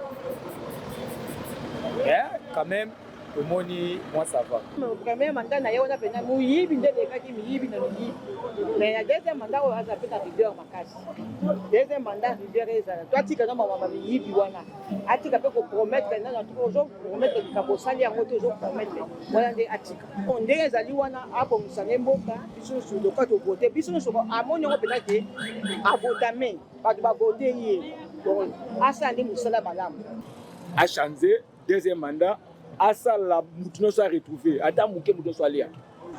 quand même tomoni moi ça va. Le premier mandat na yo na pena muyibi ndele kaki muyibi na muyibi. Mais le deuxième mandat on a fait la leader makasi. Deuxième mandat leader ezala. Toi tika na mama muyibi wana. Atika pe ko promettre na toujours promettre ka bosali yango toujours promettre. Wana nde atika. On ndenge ezali wana apo musane mboka biso sur le cas de voter biso so amoni ngo pena ke abotame ba voter hier. Donc asa ndi musala malamu. A changer deuxième mandat asa la mouton soit retrouvé ata mouké mouton soit lié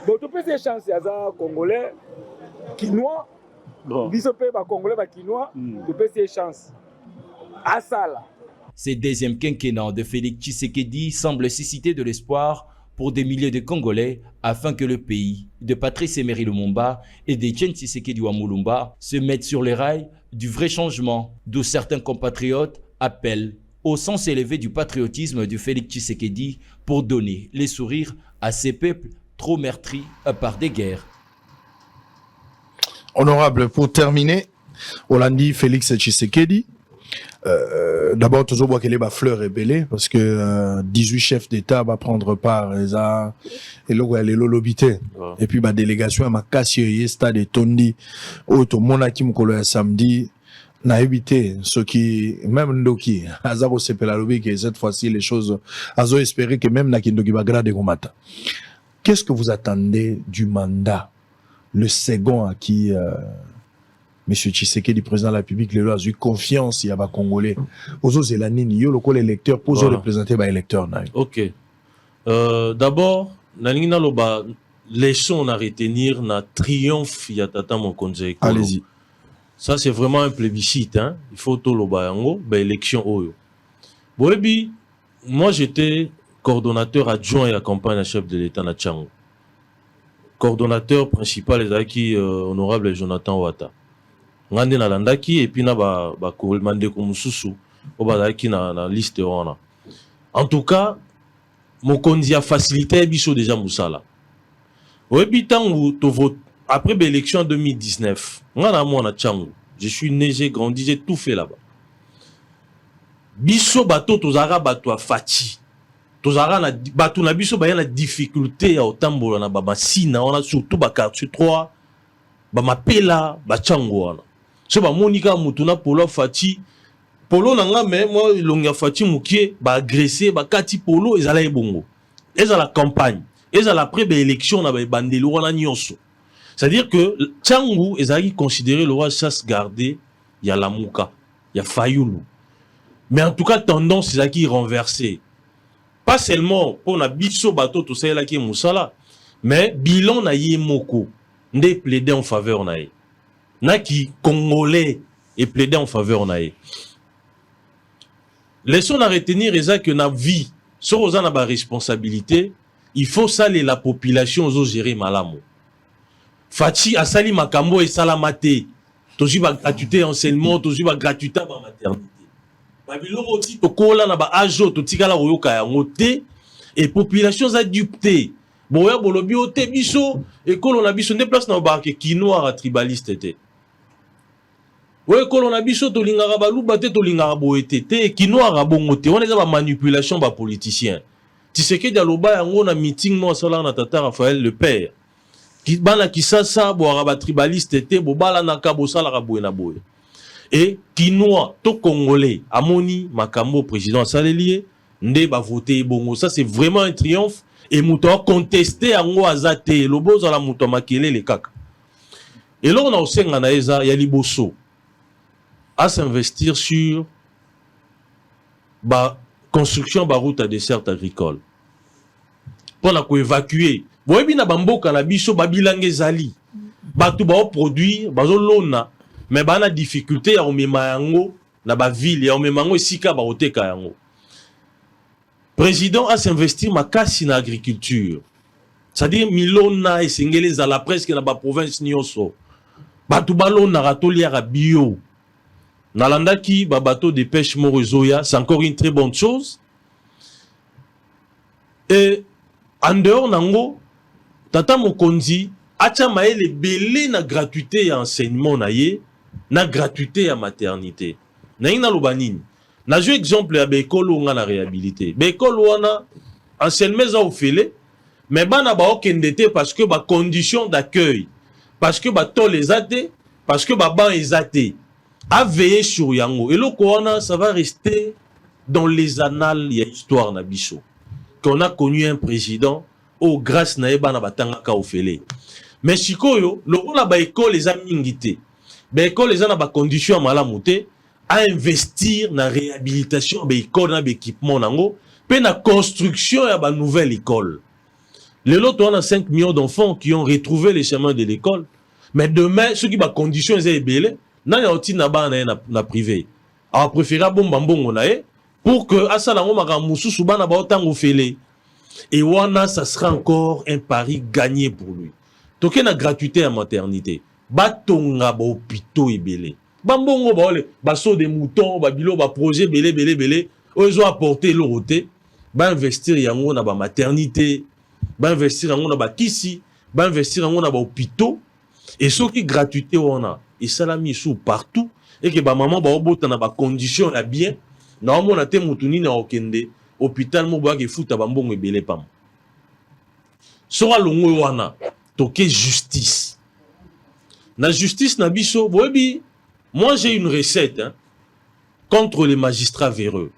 bon tu peux ces chances ya za congolais quinois biso pe ba congolais ba quinois tu peux ces chances asa la. Ce deuxième quinquennat de Félix Tshisekedi semble susciter de l'espoir pour des milliers de Congolais afin que le pays de Patrice Emery Lumumba et d'Etienne Tshisekedi Wamulumba se mettent sur les rails du vrai changement, d'où certains compatriotes appellent au sens élevé du patriotisme de Félix Tshisekedi pour donner les sourires à ces peuples trop meurtris par des guerres. Honorable, pour terminer, Olandi Félix Tshisekedi, d'abord, toujours voir qu'elle est fleur ébellée, parce que 18 chefs d'État va prendre part et là où elle est l'olobité. Et puis, ma délégation, ma casse, stade de Tondi, où tout le monde a qui me samedi, n'a évité ce qui, même Ndoki, Azaro Sepelalobi, que cette fois-ci, les choses, Azo espérer que même Nakindoki va grader Gomata. Qu'est-ce que vous attendez du mandat, le second à qui, M. Tshisekedi, président de la République, le a eu confiance, il y a pas Congolais. Aux autres, c'est la nini, yo, le col électeur, pour représenter les électeurs. Ok. D'abord, Nanina Loba, laissons à retenir na triomphe, Yatata Mokonze. Allez-y. Ça, c'est vraiment un plébiscite. Hein? Il faut tout le bayango, élection oyo. Bolebi, moi, j'étais coordonnateur adjoint et la campagne à chef de l'État na Tchango. Coordonnateur principal est honorable Jonathan Ouattara. Ngande na landaki et puis na ba kolmande kumususu obadaki na liste wana. En tout cas, Mokonzi a facilité biso déjà musala. Oyebi tangu to vote après l'élection en 2019, je suis né, j'ai grandi, j'ai tout fait là-bas. Biso bato tozara bato a fati. tozara na batu na biso ba na difficulté ya otambola na baba sina on a surtout ba quartier 3 ba mapela ba chango wana so ba monika mutu na polo fati polo na nga me moi longa fati mukie ba agresser ba kati polo ezala ebongo ezala campagne ezala pré ba élection na ba bandeli wana nyonso. C'est-à-dire que Tchangou est considéré le roi chasse gardé, il y a la Mouka, il y a Fayoulou. Mais en tout cas, tendance est qui renversée. Pas seulement pour na biso bateau tout ça là qui est Moussala, mais bilan na yé moko, ndé plaidé en faveur na yé. Na qui congolais et plaidé en faveur na yé. Laissons à retenir est que na vie, sur aux na ba responsabilité, il faut saler la population aux gérer malamo. Fachi asali makambo et salamate. Toji ba gratuité enseignement, toji ba gratuité ba maternité. Ba biloko ti to kola na ba ajo to tikala oyoka ya ngote et population za dupté. Boya bolobi ote biso et kolona biso ne place na ba ke kinoa tribaliste te. Ouais kolona biso to lingara ba luba te to lingara boete te kinoa rabongo te. On est ba manipulation ba politicien. Tshisekedi aloba yango na meeting mo sala na tata Raphaël le père. Qui bana qui ça boira ba tribaliste te bo bala na ka bo sala ka boye na boye et kinoa to congolais amoni makambo président salelier nde ba voter bongo ça c'est vraiment un triomphe et muto contester ango azate loboza la muto makele le kaka et là on a aussi ngana eza ya liboso à s'investir sur ba construction ba route à dessert agricole pour la ko évacuer. Boyebi na bamboka na biso babilange zali batu ba produire bazo lona mais ba na difficulté ya omema yango na ba ville ya omema yango esika ba oteka yango. Président a s'investir makasi na agriculture. C'est-à-dire milona esengele za la presque na ba province nyonso. Batu balona ratolia ra bio. Nalandaki ba bateau de pêche Morozoya, c'est encore une très bonne chose. Et en dehors nango Tata Mokonzi, acha maele belé na gratuité ya enseignement na ye, na gratuité ya maternité. Na ina lobanini. Na joué exemple ya bekolo nga na réhabilité. Bekolo wana enseignement za ofele, mais bana ba okendete parce que ba condition d'accueil, parce que ba tol les até, parce que ba ban ezate. A veiller sur yango. Et le wana ça va rester dans les annales ya histoire na biso. Qu'on a connu un président oh grâce na eba na batanga ka ofele mais sikoyo lokola ba école les a mingité ba école les a na ba condition malamu te à investir na réhabilitation ba école na ba équipement nango pe na construction ya ba nouvelle école. Le lot on a 5 millions d'enfants qui ont retrouvé les chemins de l'école mais demain ceux qui ba condition les ebele na ya oti na ba na privé a préférer bomba mbongo na e pour que asala ngo maka mususu bana ba otango ofele. Et wana, ça sera encore un pari gagné pour lui. Toké na gratuité à maternité. Batonga ba hôpitaux et belé. Bambongo ba ole, baso de moutons, ba bilo ba projet belé. Ils ont apporté l'oroté. Ba investir yango na ba maternité. Ba investir yango na ba kisi. Ba investir yango na ba hôpitaux. Et ceux qui gratuité wana, et ça l'a mis sous partout. Et que ba maman ba obota na ba condition la bien. Na mo na te mutuni na okende. Hôpital mo boa ke futa bambongo ebele pam. Sora longo wana toke justice. Na justice na biso boyebi, moi j'ai une recette contre les magistrats véreux.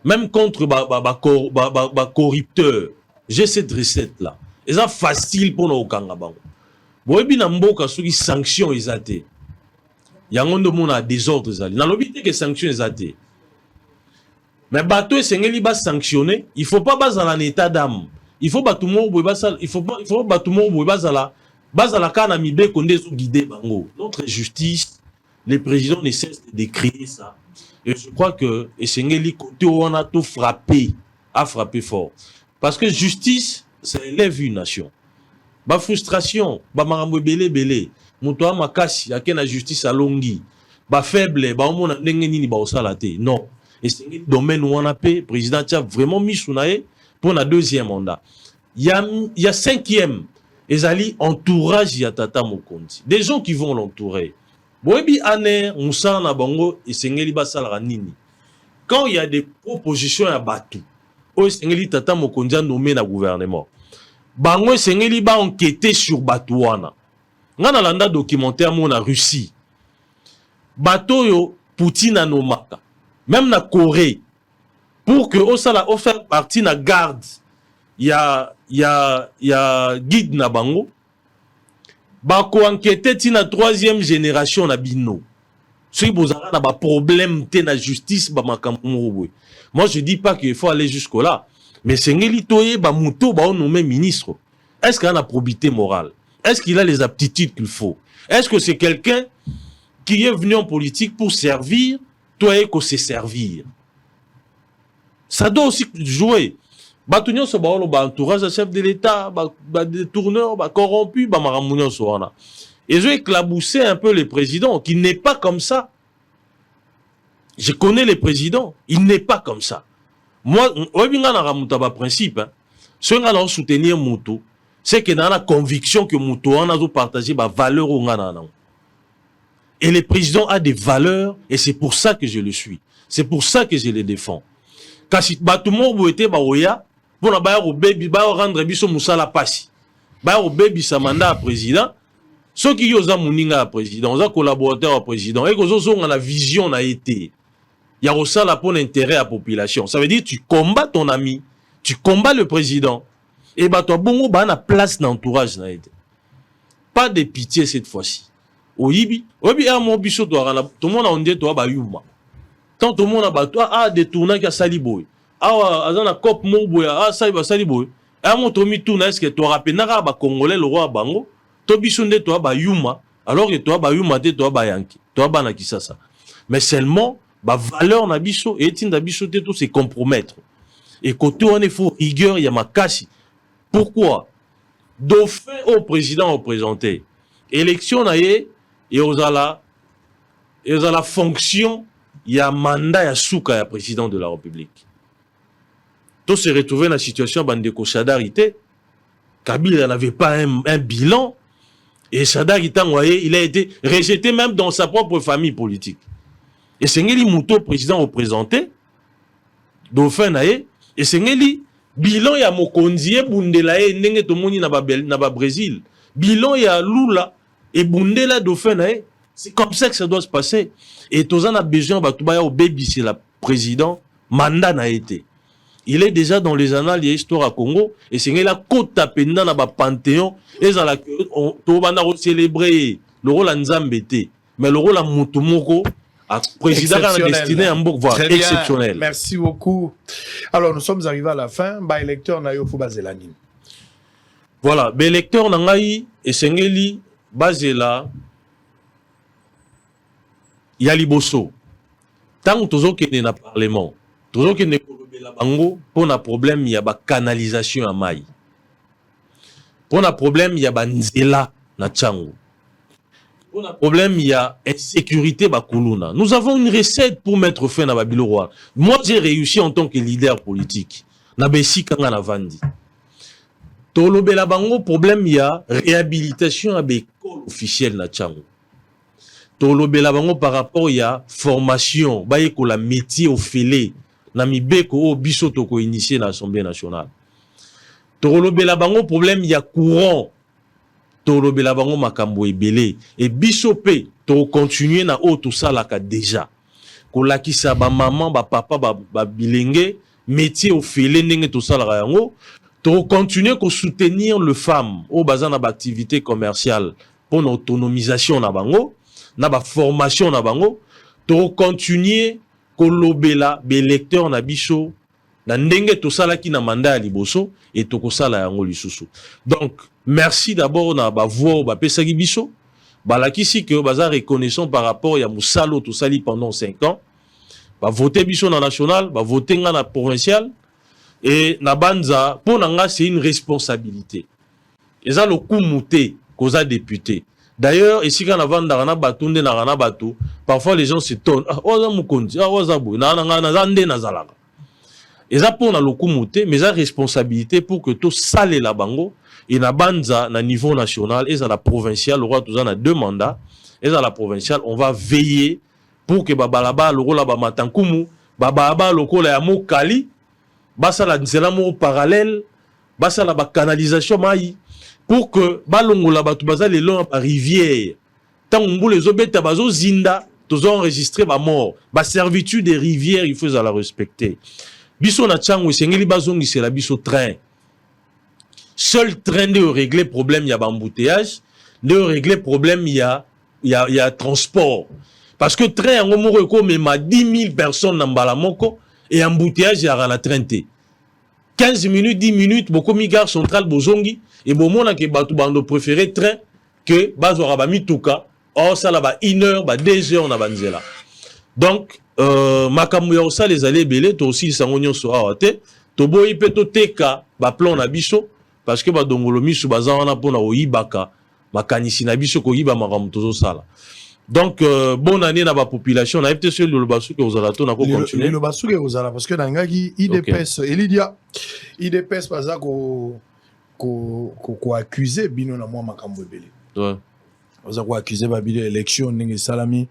Même contre ba corrupteurs. J'ai cette recette là. Et ça facile pour nos okanga bango. Boyebi na mboka soki sanction ezate. Yango ndo mona désordre zali. Na lobi te que sanction ezate. Mais bateau sengeli ba sanctionner, il faut pas bazala en état d'âme. Il faut ba tout monde boy basal, il faut ba tout monde boy bazala kana mibe konde zo guider bango. Notre justice, les présidents ne cessent de décrier ça. Et je crois que sengeli côté on a tout frappé, a frappé fort. Parce que justice, ça élève une nation. Ba frustration, ba marambo belé, muto makasi yakena justice alongi. Ba faible, ba omona ndenge nini ba osalate. Non. Et c'est un domaine où on a payé, le président a vraiment mis sous naïe pour le deuxième mandat. Il y a cinquième, ils allaient entourage ya Tata Mokonzi. Des gens qui vont l'entourer. Boebi Aner, Moussa Nabango et Sengeli Basal Ranini. Quand il y a des propositions à Batou, o sengeli tata mokonzi nommé na gouvernement bango sengeli ba enquêter sur Batouana. Nga na landa documentaire mo na Russie bato yo Poutine anomaka même na Corée pour que au faire partie na garde ya guide na bango bako enquêter tina 3e génération na bino. Si vous avez un problème de la justice, moi je dis pas qu'il faut aller jusque là, mais c'est nommé ministre. Est-ce qu'il a la probité morale? Est-ce qu'il a les aptitudes qu'il faut? Est-ce que c'est quelqu'un qui est venu en politique pour servir, toi et que c'est servir? Ça doit aussi jouer. Batunion so ba entourage de chef de l'État, des tourneurs, corrompus, maramounion so wana. Et je vais éclabousser un peu le président, qui n'est pas comme ça. Je connais le président, il n'est pas comme ça. Moi, je suis principe. Si on a soutenir Moutou, c'est que dans la conviction que Moutou a partagé des valeurs. Et le président a des valeurs, et c'est pour ça que je le suis. C'est pour ça que je le défends. Quand tout le monde était baoya, pour rendre biso musala pasi. Ba baby sa mandat président. Ceux qui ont un président, un collaborateur au président, et qu'ils ont la vision a été, il y a aussi la pour intérêt à la population. Ça veut dire tu combats ton ami, tu combats le président, et bah toi bon bah na place d'entourage na été. Pas de pitié cette fois-ci. Oyibi à mon biso toi tout le monde a on dit toi bah yuma. Tant tout le monde a bah toi ah des tournants qui a saliboy. Ah azana cop mo boya ah saliboy. Ah mon tomi tourna est-ce que toi rappelles na ba congolais le roi bango. Tobisonde toi ba yuma alors que toi ba yuma te toi ba yanki toi ba na kisasa mais seulement ba valeur na biso et tinda biso te tout se compromettre et côté on est faut rigueur ya makasi. Pourquoi dauphin au président représenté élection na ye et osala fonction ya mandat ya souka ya président de la République tout se retrouver dans la situation bandeko chadarité. Kabila n'avait pas un bilan. Et Sadar il a été rejeté même dans sa propre famille politique. Et Sengeli Mouto, président représenté, Dauphin Naé, et Sengeli, bilan ya Mokonzie, Bundelae, Nenge Tomoni na Brésil. Bilan ya Lula, et Bundela Dauphin Naé. C'est comme ça que ça doit se passer. Et Tozan a besoin, Batubaya au baby, c'est le président, mandat n'a été. Il est déjà dans les annales de l'histoire à Congo. Et c'est la côte à Penda dans le Panthéon. Et on va célébrer le rôle de Nzambete. Mais le rôle de Moutoumoko, président de la destinée en Bourgois, exceptionnel. Merci beaucoup. Alors, nous sommes arrivés à la fin. Électeur Nayo Foubazelani. Voilà. Électeur Nangaï et Sengeli, Bazela, Yaliboso. Tant que nous sommes dans le Parlement, toujours que nous bango pour un problème il y a ba canalisation à maï pour un problème il y a ba nzela na tchango pour un problème il y a insécurité ba kuluna. Nous avons une recette pour mettre fin à babilo roi. Moi j'ai réussi en tant que leader politique na besi kanga na vandi tolobela bango problème il y a réhabilitation à l'école officielle na tchango tolobela bango par rapport il y a formation ba la métier au félé na mibeko o biso toko initié na l'Assemblée nationale. Tolobela bango problème ya courant. Tolobela bango makambo ebele et biso pe to continuer na o tout ça la ka déjà. Ko lakisa ba maman ba papa ba bilenge métier au félé ndenge tout ça la yango. To continuer ko soutenir le femme au bazana ba activité commerciale pour l'autonomisation na bango, na ba formation na bango. To continuer kolobela belecteur na biso na ndenge to sala ki na mandat liboso et to kosala yango lisusu. Donc merci d'abord na ba voix ba pesaki biso balakisi que baza reconnaissant par rapport ya musalo to sali pendant 5 ans ba voter biso na national ba voter nga na provincial et na banza pour nga c'est une responsabilité eza le coup muté koza député. D'ailleurs, ici quand on va dans batunde na rana batu, parfois les gens s'étonnent. Ah, oza mukonzi, ah oza bo, na zande na zalaka. Et ça pour na lokumote, mais ça responsabilité pour que tout sale la bango et na banza na niveau national et à la provinciale, le roi tout ça na 2 mandats et à la provinciale, on va veiller pour que babalaba le rôle ba matankumu, bababa le rôle ya mokali basa la nzela mo parallèle, basa la canalisation mai pour que balongola batu baza le long par rivière. Tant on les obeta bazo zinda, tous enregistré ba mort, ba servitude des rivières, il faut la respecter. Biso na tchango sengeli bazongi c'est la biso train. Seul train de régler problème, il y a embouteillage, de régler problème, il y a transport. Parce que train, en gros, même 10 000 personnes dans Balamoko, et embouteillage, il y a la train. 15 minutes, 10 minutes, beaucoup de gare centrale, bozongi, et bon, on a que batu bando préféré train, que bazo rabami touka, or ça là, 1 heure, 2 heures, on a banzela. Donc, makamou ya ça, les allées belé, to aussi, sangonyo so awate, to boyi peto teka, plan na biso, parce que ba dongolo misu baza wana pona oyibaka makanisi na biso ko yiba makamu tozo sala. Donc bonne année na ba population na FT sur le basu que ozala to na ko continuer. Le basu que ozala parce que nangaki IDPS Elidia IDPS baza ko accuser bino na moi makambo belé. Ouais. Baza ko accuser ba bino élection ndenge salami.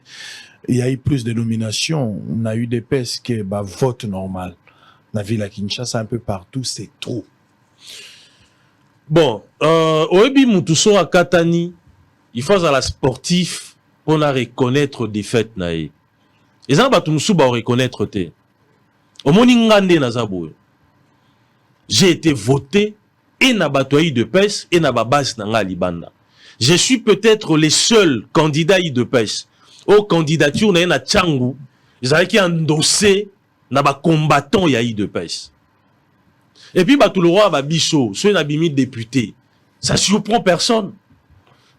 Il y a eu plus de nominations, on a eu des PES que bah vote normal. Na ville à Kinshasa un peu partout, c'est trop. Bon, Oebi Mutuso à Katani, il faut à la sportif pour la reconnaître des fêtes nae. Et ça, tu nous reconnaître te. Au moningande nazabo. J'ai été voté et na batoyi de PES et na babas na libanda. Je suis peut-être les seuls candidats de PES. Aux candidatures na Tchangu, ils avaient qui endossé na ba combattant yaï de PES. Et puis, tout le roi va bicho, soit un bimi député. Ça surprend personne.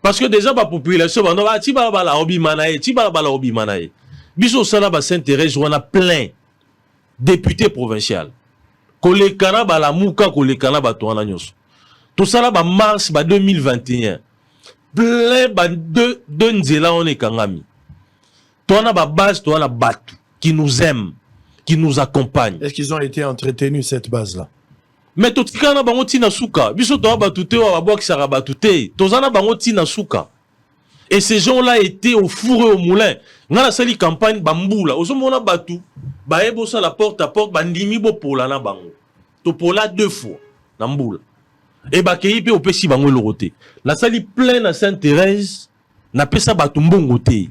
Parce que déjà, la population, bicho, ça va s'intéresser, on a plein députés provinciaux. Kolekana ba la mouka, kolekana ba toana nyos. Tout ça là, ba mars, ba 2021. Plein, ba deux nzela, on est kangami. Toana ba base, toana batu, qui nous aime, qui nous accompagne. Est-ce qu'ils ont été entretenus, cette base-là? Mais tout ce qu'on a bango na souka, biso to abatute wa babo ki sara batute, tozana bango na souka. Et ces gens-là étaient au four et au moulin. Ngana sali campagne bamboula, ozo mona batu, ba ebo sa la porte à porte bandimi bo pola na bango. To pola 2 fois na mboula. Et ba keyi pe opesi bango loroté. La sali plein na Sainte-Thérèse, na pesa batu mbongo te.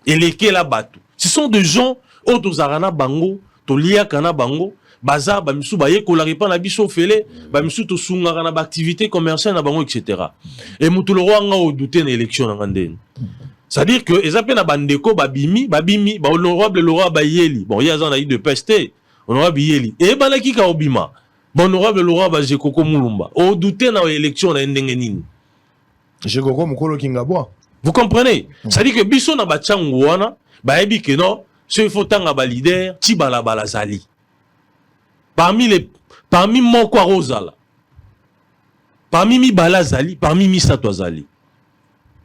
Et lesquels la batu. Ce sont des gens autozarana bango, to lia kana bango. Baza, bamisu baye kolaripa na biso fele, bamisu to sungara na activité commerciale na bango etc. Et mutu le roi nga o douter na élection na ngandene. C'est-à-dire que ezape na bandeko babimi, ba honorable Laurent Bayeli. Bon, il y a un de peste, honorable Bayeli. Et balaki ka obima. Bon, honorable Laurent Bajekoko Mulumba. O douter na élection na ndenge nini. Jekoko mukolo kingabwa. Vous comprenez? C'est-à-dire que biso na batchangu wana, ba ebi que non, ce faut tanga ba leader, ti bala balazali. Parmi Moko Rosala, parmi Mi Balazali, parmi Mi Satwazali.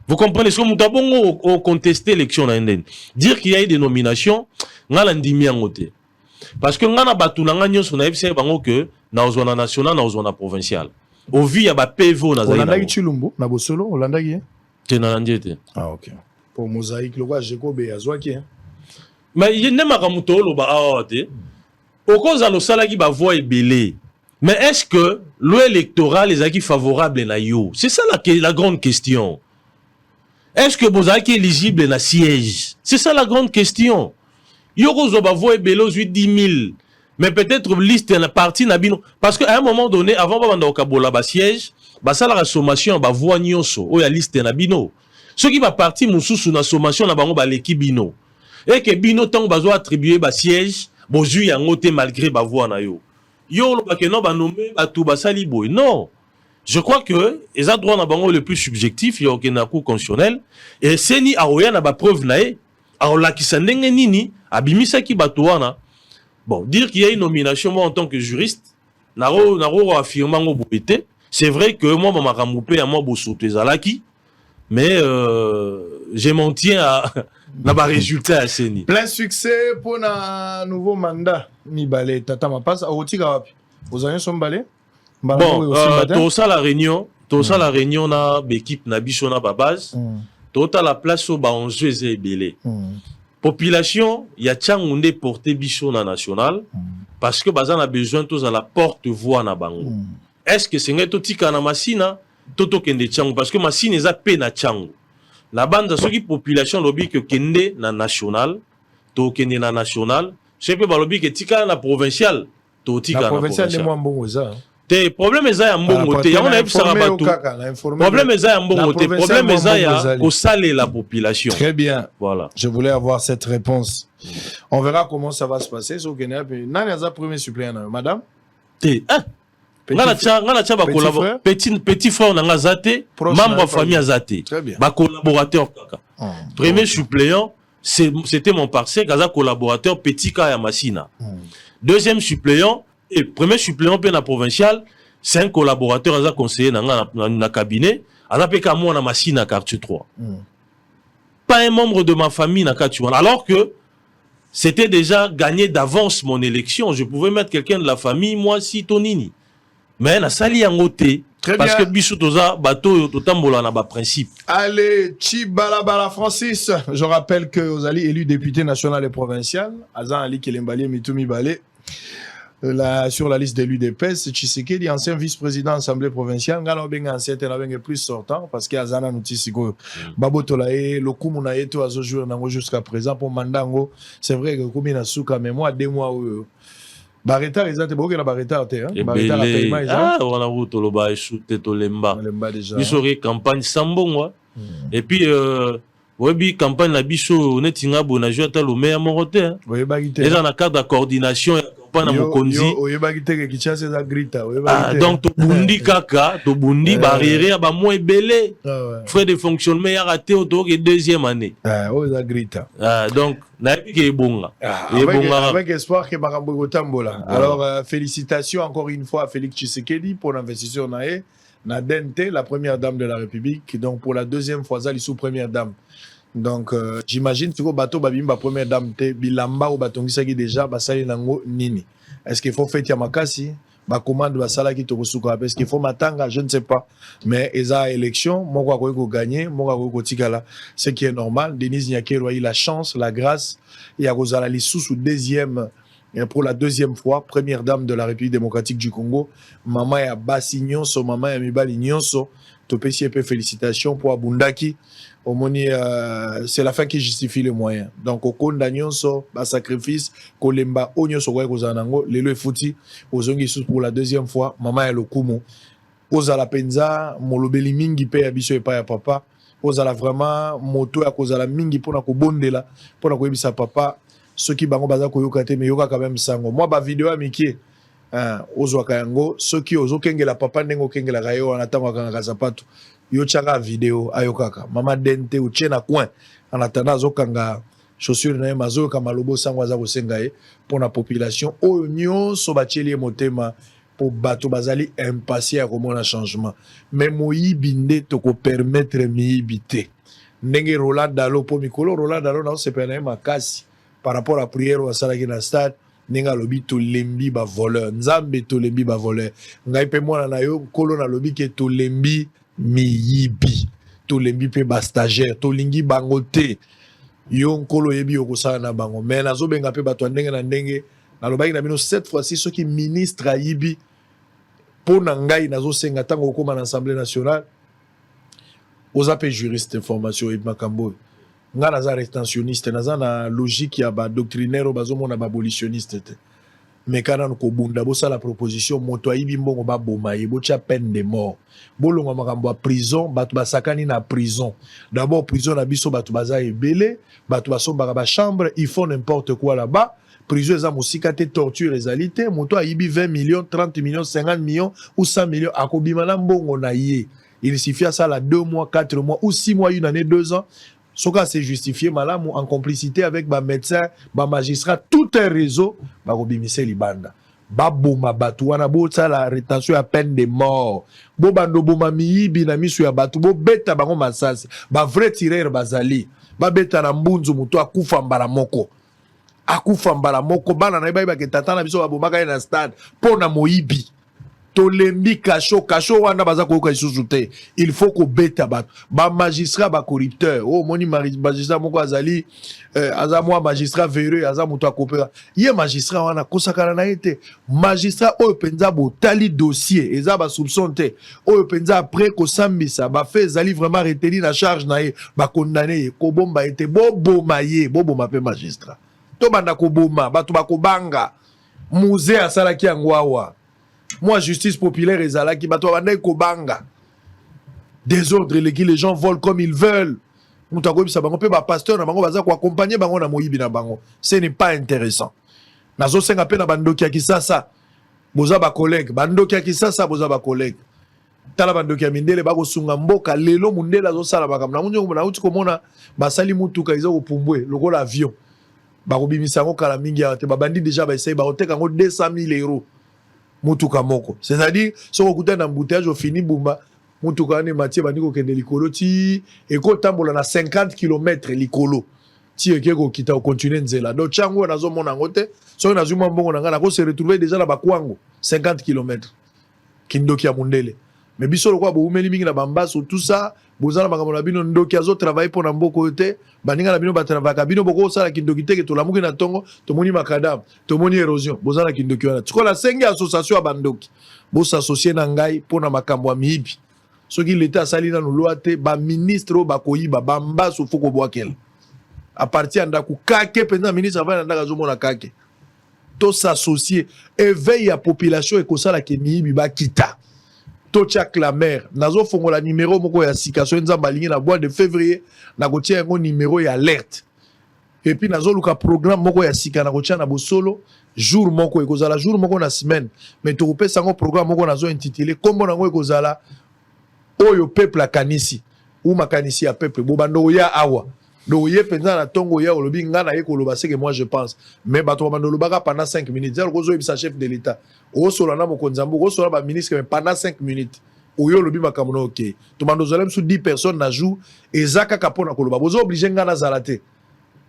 Vous comprenez ce que nous avons contesté l'élection en Inde. Dire qu'il y a eu des nominations, nous avons dit parce que nous avons battu que na zona nationale, na zona provinciale. Au vu, il y a des PVO. Olanda qui Chilumbo, na Bosolo, Olanda qui est. Ah, ok. Pour Mosaïque, le roi Jekobe et Azouaki. Mais il y a des gens qui au cause de l'Osala qui va voir belé. Mais est-ce que l'électoral est acquis favorable na yo? C'est ça la grande question. Est-ce que vous êtes éligible na siège? C'est ça la grande question. Yo cause va voir belé aux 10 000. Mais peut-être liste na partie na bino. Parce qu'à un moment donné, avant de au Kabola ba siège, ba ça la sommation ba voix nyonso. O ya liste na bino. Ceux qui va partir mususu na sommation na bango ba l'équipe bino. Et que bino tant bazo attribuer ba siège. Bozu yangote malgré ba voix na yo. Yo lo ba ke non ba nommé ba tout ba sali boy. Non. Je crois que les droit na bango le plus subjectif yo ke na cour constitutionnel et seni aoya na ba preuve na e aola ki sandenge nini abimisa ki ba wana. Bon, dire qu'il y a une nomination moi en tant que juriste naro affirmer ngo boité. C'est vrai que moi ma ramouper à moi bosote zalaki mais je m'en tiens à n'a pas résultat à Seni. Plein succès pour un nouveau mandat. Mibale, tata ma passe. Vous avez son balai? Bon, tout ça la réunion, na l'équipe na biso na base. Tout à la place au on joue belé. Population, il y a tchangunde porté biso na national. parce que baza na besoin tous à la porte-voix na bango. Est-ce que c'est ngeto tika na masina toto kende chango parce que masina eza pe na chango. La bande soki population lobby que kende na national, to kende na national, je peux pas lobby que tika na provincial, to tika na provincial. Provincial ni mbongo za. Te problème eza ya mbongo te, on a ebisaka bato. Problème eza ya mbongo te, problème eza ya ko saler la population. Très bien. Voilà. Je voulais avoir cette réponse. On verra comment ça va se passer. So Kenya nani aza premier suppléant madame? Te ngana cha ba collaborateur petit frère na ngazate membre de famille azate ba collaborateur kaka. Premier suppléant c'était mon parcelle kaza collaborateur petit ka ya Masina. Deuxième suppléant et premier suppléant pe na provincial, c'est un collaborateur aza conseiller na cabinet, aza pe ka mo na Masina quartier 3. Pas un membre de ma famille na quartier 1 alors que c'était déjà gagné d'avance mon élection, je pouvais mettre quelqu'un de la famille moi si Tonini. Mais na sali yangote parce que biso toza bateau totambola na ba principe. Allez, Chibalabala Francis, je rappelle que Ozali élu député national et provincial, Azan Ali Kelembali Mitumi Balé. Sur la liste d'élus des PES, Tshisekedi, ancien vice-président assemblée provinciale, ngalo benga ancien tenabenge plus sortant parce que Azana Nutisiko Babotolae, le Kumunae to azo jouer nango jusqu'à présent pour Mandango. C'est vrai que Kumina Souka mais moi 2 mois Barreta les a te la Barreta te hein. Barreta la paiement ah on a route lo ba shooter to lemba. Lemba déjà. Bisori campagne sambongwa. Et puis webi campagne la biso netinga bona jota lo meilleur morote hein. Oui bagité. Les en cadre de coordination campagne na mokonzi. Yo bagité que Kinshasa za grita. Donc to bundi kaka, to bundi barrière ba mo ebele. Frais de fonctionnement ya raté au deuxième année. Oh za grita. Donc na ke bonga. Avec espoir que Barambo Tambola. Alors félicitations encore une fois à Félix Tshisekedi pour l'investition nae. Nadente, la première dame de la République, donc pour la deuxième fois, elle est sous première dame. Donc j'imagine que bateau babimba première dame te bilamba ou batongi qui déjà basali nango nini. Est-ce qu'il faut faire Yamakasi? Ba commande basala qui tokosuka est-ce qu'il faut matanga? Je ne sais pas. Mais eza élection, moi quoi ko gagner, moi quoi tikala, ce qui est normal. Denise Nyakero a eu la chance, la grâce, et a kozala li sous deuxième. Et pour la deuxième fois, première dame de la République démocratique du Congo, maman ya Bassi Nyonso, maman ya Mibali Nyonso, topesi épée félicitations pour Abundaki. C'est la fin qui justifie les moyens. Donc, au Konda Nyonso, ba sacrifice, Kolemba Onyonso, Kozanango, Lelo Fouti, Ozongi pour la deuxième fois, maman ya Lokumo, Ozala Penza, Molobeli Mingi pe ya biso epa ya papa, Ozala vraiment moto ya Kozala Mingi pour na kobondela, pour na koyebisa papa. Ceux qui bango baza koyoka te mais yoka quand même sango moi ba vidéo amiki ozwa kayango ceux qui ozo kengela papa ndengo kengela kayo anatanga kanga sapato yo chaka vidéo ayokaka mama dente uchena coin en attendant azokanga chaussure na mazo kama lobo sango aza kosenga ye pour la population oyo nyonso bacheli motema pour bato bazali impatient à komona changement mais moyibi nde toko permettre miyibite ndenge Roland Dalo po mikolo Roland Dalo na se pena makasi par rapport à prière au salaki na stade ninga lobi to lembi ba voleur nzambe to lembi ba voleur ngai pe mwana na yo kolo na lobi ke to lembi miyibi to lembi pe ba stagiaire to lingi bango te yo nkolo yebi okosala na bango mais nazo benga pe bato ndenge na ndenge na lobaki na bino cette fois-ci ceux qui ministre ayibi po na ngai nazo senga tango okoma na assemblée nationale oza pe juriste formation et makambo nga naza rétentionniste naza na logique ya ba doctrinaire bazomona ba abolitionniste te mais kana ko bunda bosa la proposition moto ayibi mbongo ba boma yebo cha peine de mort bolonga makambo ya prison batu basakani na prison d'abord prison na biso batu baza ebele batu basombaka ba chambre ils font n'importe quoi là-bas prison eza mosika te torture ezali te moto ayibi 20 millions 30 millions 50 millions ou 100 millions akobima na mbongo na ye il suffit à ça la 2 mois 4 mois ou 6 mois 1 année 2 ans. Ce cas c'est justifié malamu en complicité avec ba médecin, ba magistrat, tout un réseau, ba robimise libanda. Ba boma batu wana bo la rétention à peine de mort. Bo bando boma miyibi na misu ya batu bo beta bango masasi. Ba vrai tireur bazali. Ba beta na mbunzu muto akufa mbala moko. Akufa mbala moko bana na iba ke tata na biso ba bomaka na stade pona moyibi. tolembi kasho wana baza koyoka lisusu te. Il faut ko beta bato ba magistrat ba corrupteur. Oh moni magistrat moko azali aza moi magistrat véreux aza muto akopera. Ye magistrat wana kosakana na ete magistrat oyo penza botali dossier eza ba soupçon te. Oyo penza après ko sambisa ba fait ezali vraiment retenir na charge na ye ba condamner ko bomba ete boboma pe magistrat. To banda ko boma bato ba ko banga. Musée asalaki yango awa. Moi, justice populaire et Zalaki, bato abandai kobanga. Désordre, les gens volent comme ils veulent. Pasteur, accompagner bango na moyibi na bango. Ce n'est pas intéressant. Nazo senga pe na bandoki ya kisasa. Boza ba collègue, bandoki ya kisasa boza ba collègue. Tala bandoki ya mindele bako sunga mboka lelo mundela zo sala bakamna. Munyo na uti komona basali mutuka izo kopumbwe lokola avion. Bako bimisa ngo kala mingi ya te babandi déjà ba essaye ba oteka ngo 200,000 euros. Mutuka moko. C'est-à-dire, si on écoute un embouteillage au fini, boumba, mutuka ne matie bandiko kende likolo ti eko tambola na 50 km likolo. Ti ekeko kita o continuer nzela. Donc chango nazo mona ngote, so na zuma mbongo na ngana ko se retrouver déjà na bakwango 50 km. Kindoki ya mundele. Mais biso lokwa bo umeli mingi na bambaso tout ça, bozala makambo na bino ndoki azo travailler pour na mboko yote, baninga na bino ba travailler bino boko sala kindoki teke to lamuki na tongo, to moni makadam, to moni érosion, bozala kindoki wana. Tikola sengi association ya bandoki. Bo s'associer na ngai pour na makambo ya mibi. Soki l'état sali na loi te ba ministre ba koyiba bambaso foko boakel. À partir ndaku kake penza ministre avant ndaka zo mona kake. To s'associer éveille la population et ko sala ke mibi ba kita. Tochak la mer nazo fongo la numéro moko ya sikasyo nzamba lingi na mois de février na kotia ngo numéro ya alerte et puis nazo luka programme moko ya sika na kotia na bosolo jour moko ekozala jour moko na semaine mais to kopesa ngo programme moko nazo intitulé kombo nango ekozala oyo peuple akanisi ou makanisi ya peuple bobando ya awa do ye penza na tongo ya olobi ngana ye koloba seke moi je pense mais bato bando lobaka pendant 5 minutes zero kozo ibisa chef de l'état o solo na mokonzambo o solo ba ministre mais pendant 5 minutes oyo lobi makamono OK to bando zolem sous 10 personnes na jour ezaka kapona koloba bozo obligé ngana zalate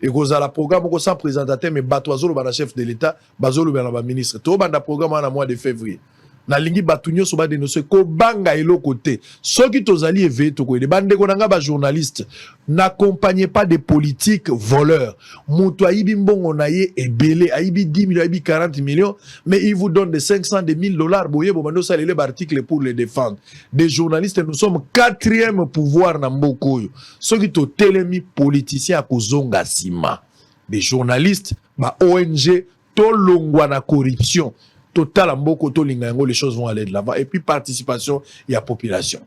et kozala programme ko sans présentateur mais bato azolo ba chef de l'état bazolo ba na ministre to banda programme na mois de février na lingi batunyo so ba dénoncer ko banga elo côté soki tozali éveillé to ko de bande ko nanga ba journaliste n'accompagnez pas des politiques voleurs muto ayibi mbongo na ye ebele ayibi 10 millions ayibi 40 millions mais il vous donne de 500 de 1000 dollars boye bo bando salele ba article pour les défendre des journalistes nous sommes 4e pouvoir na mboko yo soki to telemi politicien akozonga sima des journalistes ba ONG to longwa na corruption total mboko to lingango les choses vont aller de l'avant et puis participation et la population.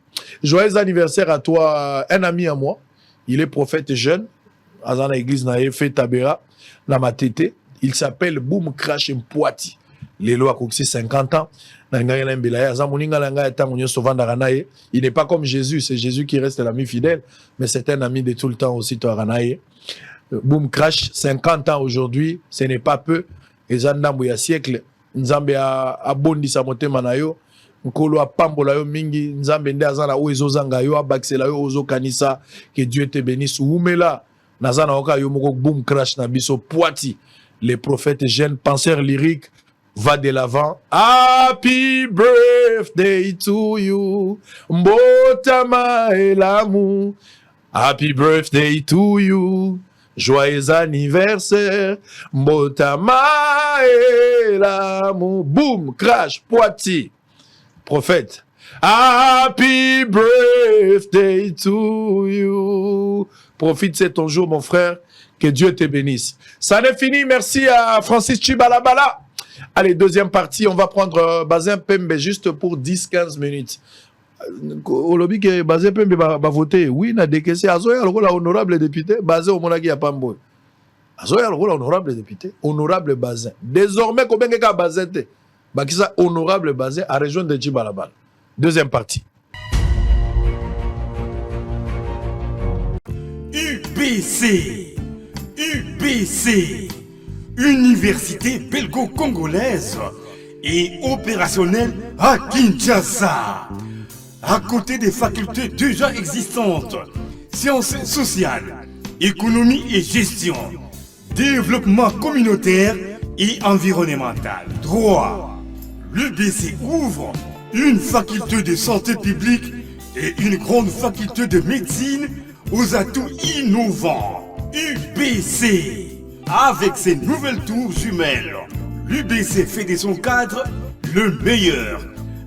Joyeux anniversaire à toi, un ami à moi. Il est prophète jeune. À la église na fait tabera na matete. Il s'appelle Boom Crash Mpoati. Les lois a 50 ans. Il n'est pas comme Jésus, c'est Jésus qui reste l'ami fidèle, mais c'est un ami de tout le temps aussi. Boom Crash, 50 ans aujourd'hui, ce n'est pas peu. Et Zandambo ya siècle. Nzambe abondisa motema na yo nkolo apambola yo mingi nzambe nde azana o ezozanga yo abaksela yo ozo kanisa que Dieu te bénisse umela nazana oka yo moko Boom Crash na biso Poiti les prophètes jeunes penseurs lyriques va de l'avant. Happy birthday to you mbotama elamu happy birthday to you. Joyeux anniversaire, Mbotama et l'amour. Boom, Crash, Poiti. Prophète. Happy birthday to you. Profite, c'est ton jour, mon frère. Que Dieu te bénisse. Ça n'est fini. Merci à Francis Chibalabala. Allez, deuxième partie. On va prendre Bazin Pembe juste pour 10-15 minutes. Au lobby qui est basé peut voter oui na décaissé azoya le honorable député basé au monaki ya pambo azoya le honorable député honorable Bazin désormais combien que Bazin te bakisa honorable Bazin à région de Djibalabal. Deuxième partie. UBC Université belgo-congolaise et opérationnelle à Kinshasa. À côté des facultés déjà existantes, sciences sociales, économie et gestion, développement communautaire et environnemental, droit. L'UBC ouvre une faculté de santé publique et une grande faculté de médecine aux atouts innovants. UBC. Avec ses nouvelles tours jumelles, l'UBC fait de son cadre le meilleur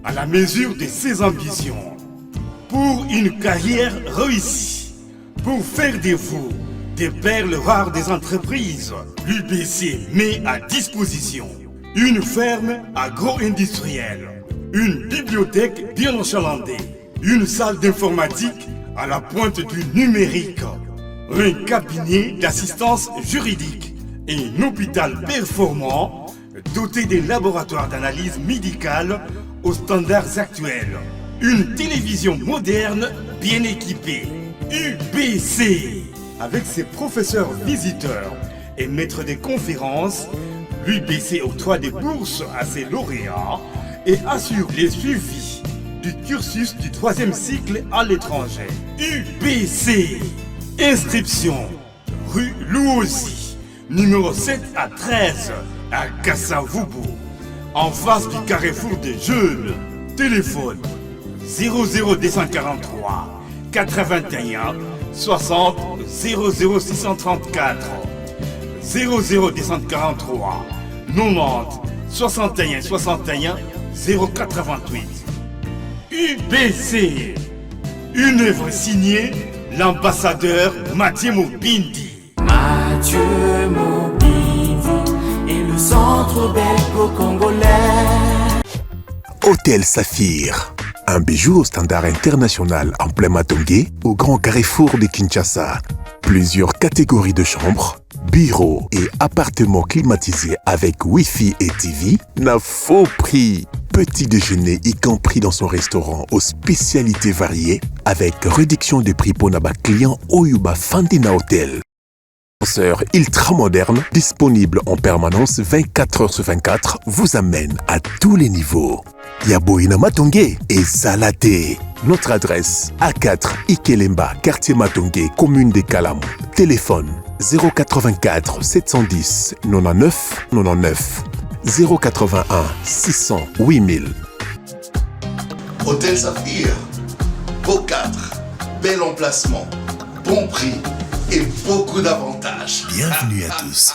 à la mesure de ses ambitions. Pour une carrière réussie, pour faire de vous des perles rares des entreprises, l'UBC met à disposition une ferme agro-industrielle, une bibliothèque bien enchalandée, une salle d'informatique à la pointe du numérique, un cabinet d'assistance juridique et un hôpital performant doté des laboratoires d'analyse médicale aux standards actuels. Une télévision moderne bien équipée. UBC. Avec ses professeurs visiteurs et maîtres des conférences, l'UBC octroie des bourses à ses lauréats et assure les suivis du cursus du 3e cycle à l'étranger. UBC. Inscription rue Louosi, numéro 7 à 13 à Kassavoubou, en face du carrefour des jeunes. Téléphone 00243 81 60 00634 00243 90 61 61 088. UBC. Une œuvre signée l'ambassadeur Mathieu Mobindi. Mathieu Mobindi et le centre belgo-congolais. Hôtel Saphir, un bijou au standard international en plein Matongé, au grand carrefour de Kinshasa. Plusieurs catégories de chambres, bureaux et appartements climatisés avec Wi-Fi et TV n'a faux prix. Petit déjeuner y compris dans son restaurant aux spécialités variées avec réduction des prix pour Naba client Oyuba Fandina Hotel. Ascenseur ultra moderne, disponible en permanence 24h/24, vous amène à tous les niveaux. Yaboina Matongé et Salaté. Notre adresse A4 Ikelemba, quartier Matongé, commune des Kalam. Téléphone 084 710 99 99 081 600 8000. Hôtel Saphir, beau cadre, bel emplacement, bon prix et beaucoup d'avantages. Bienvenue à tous.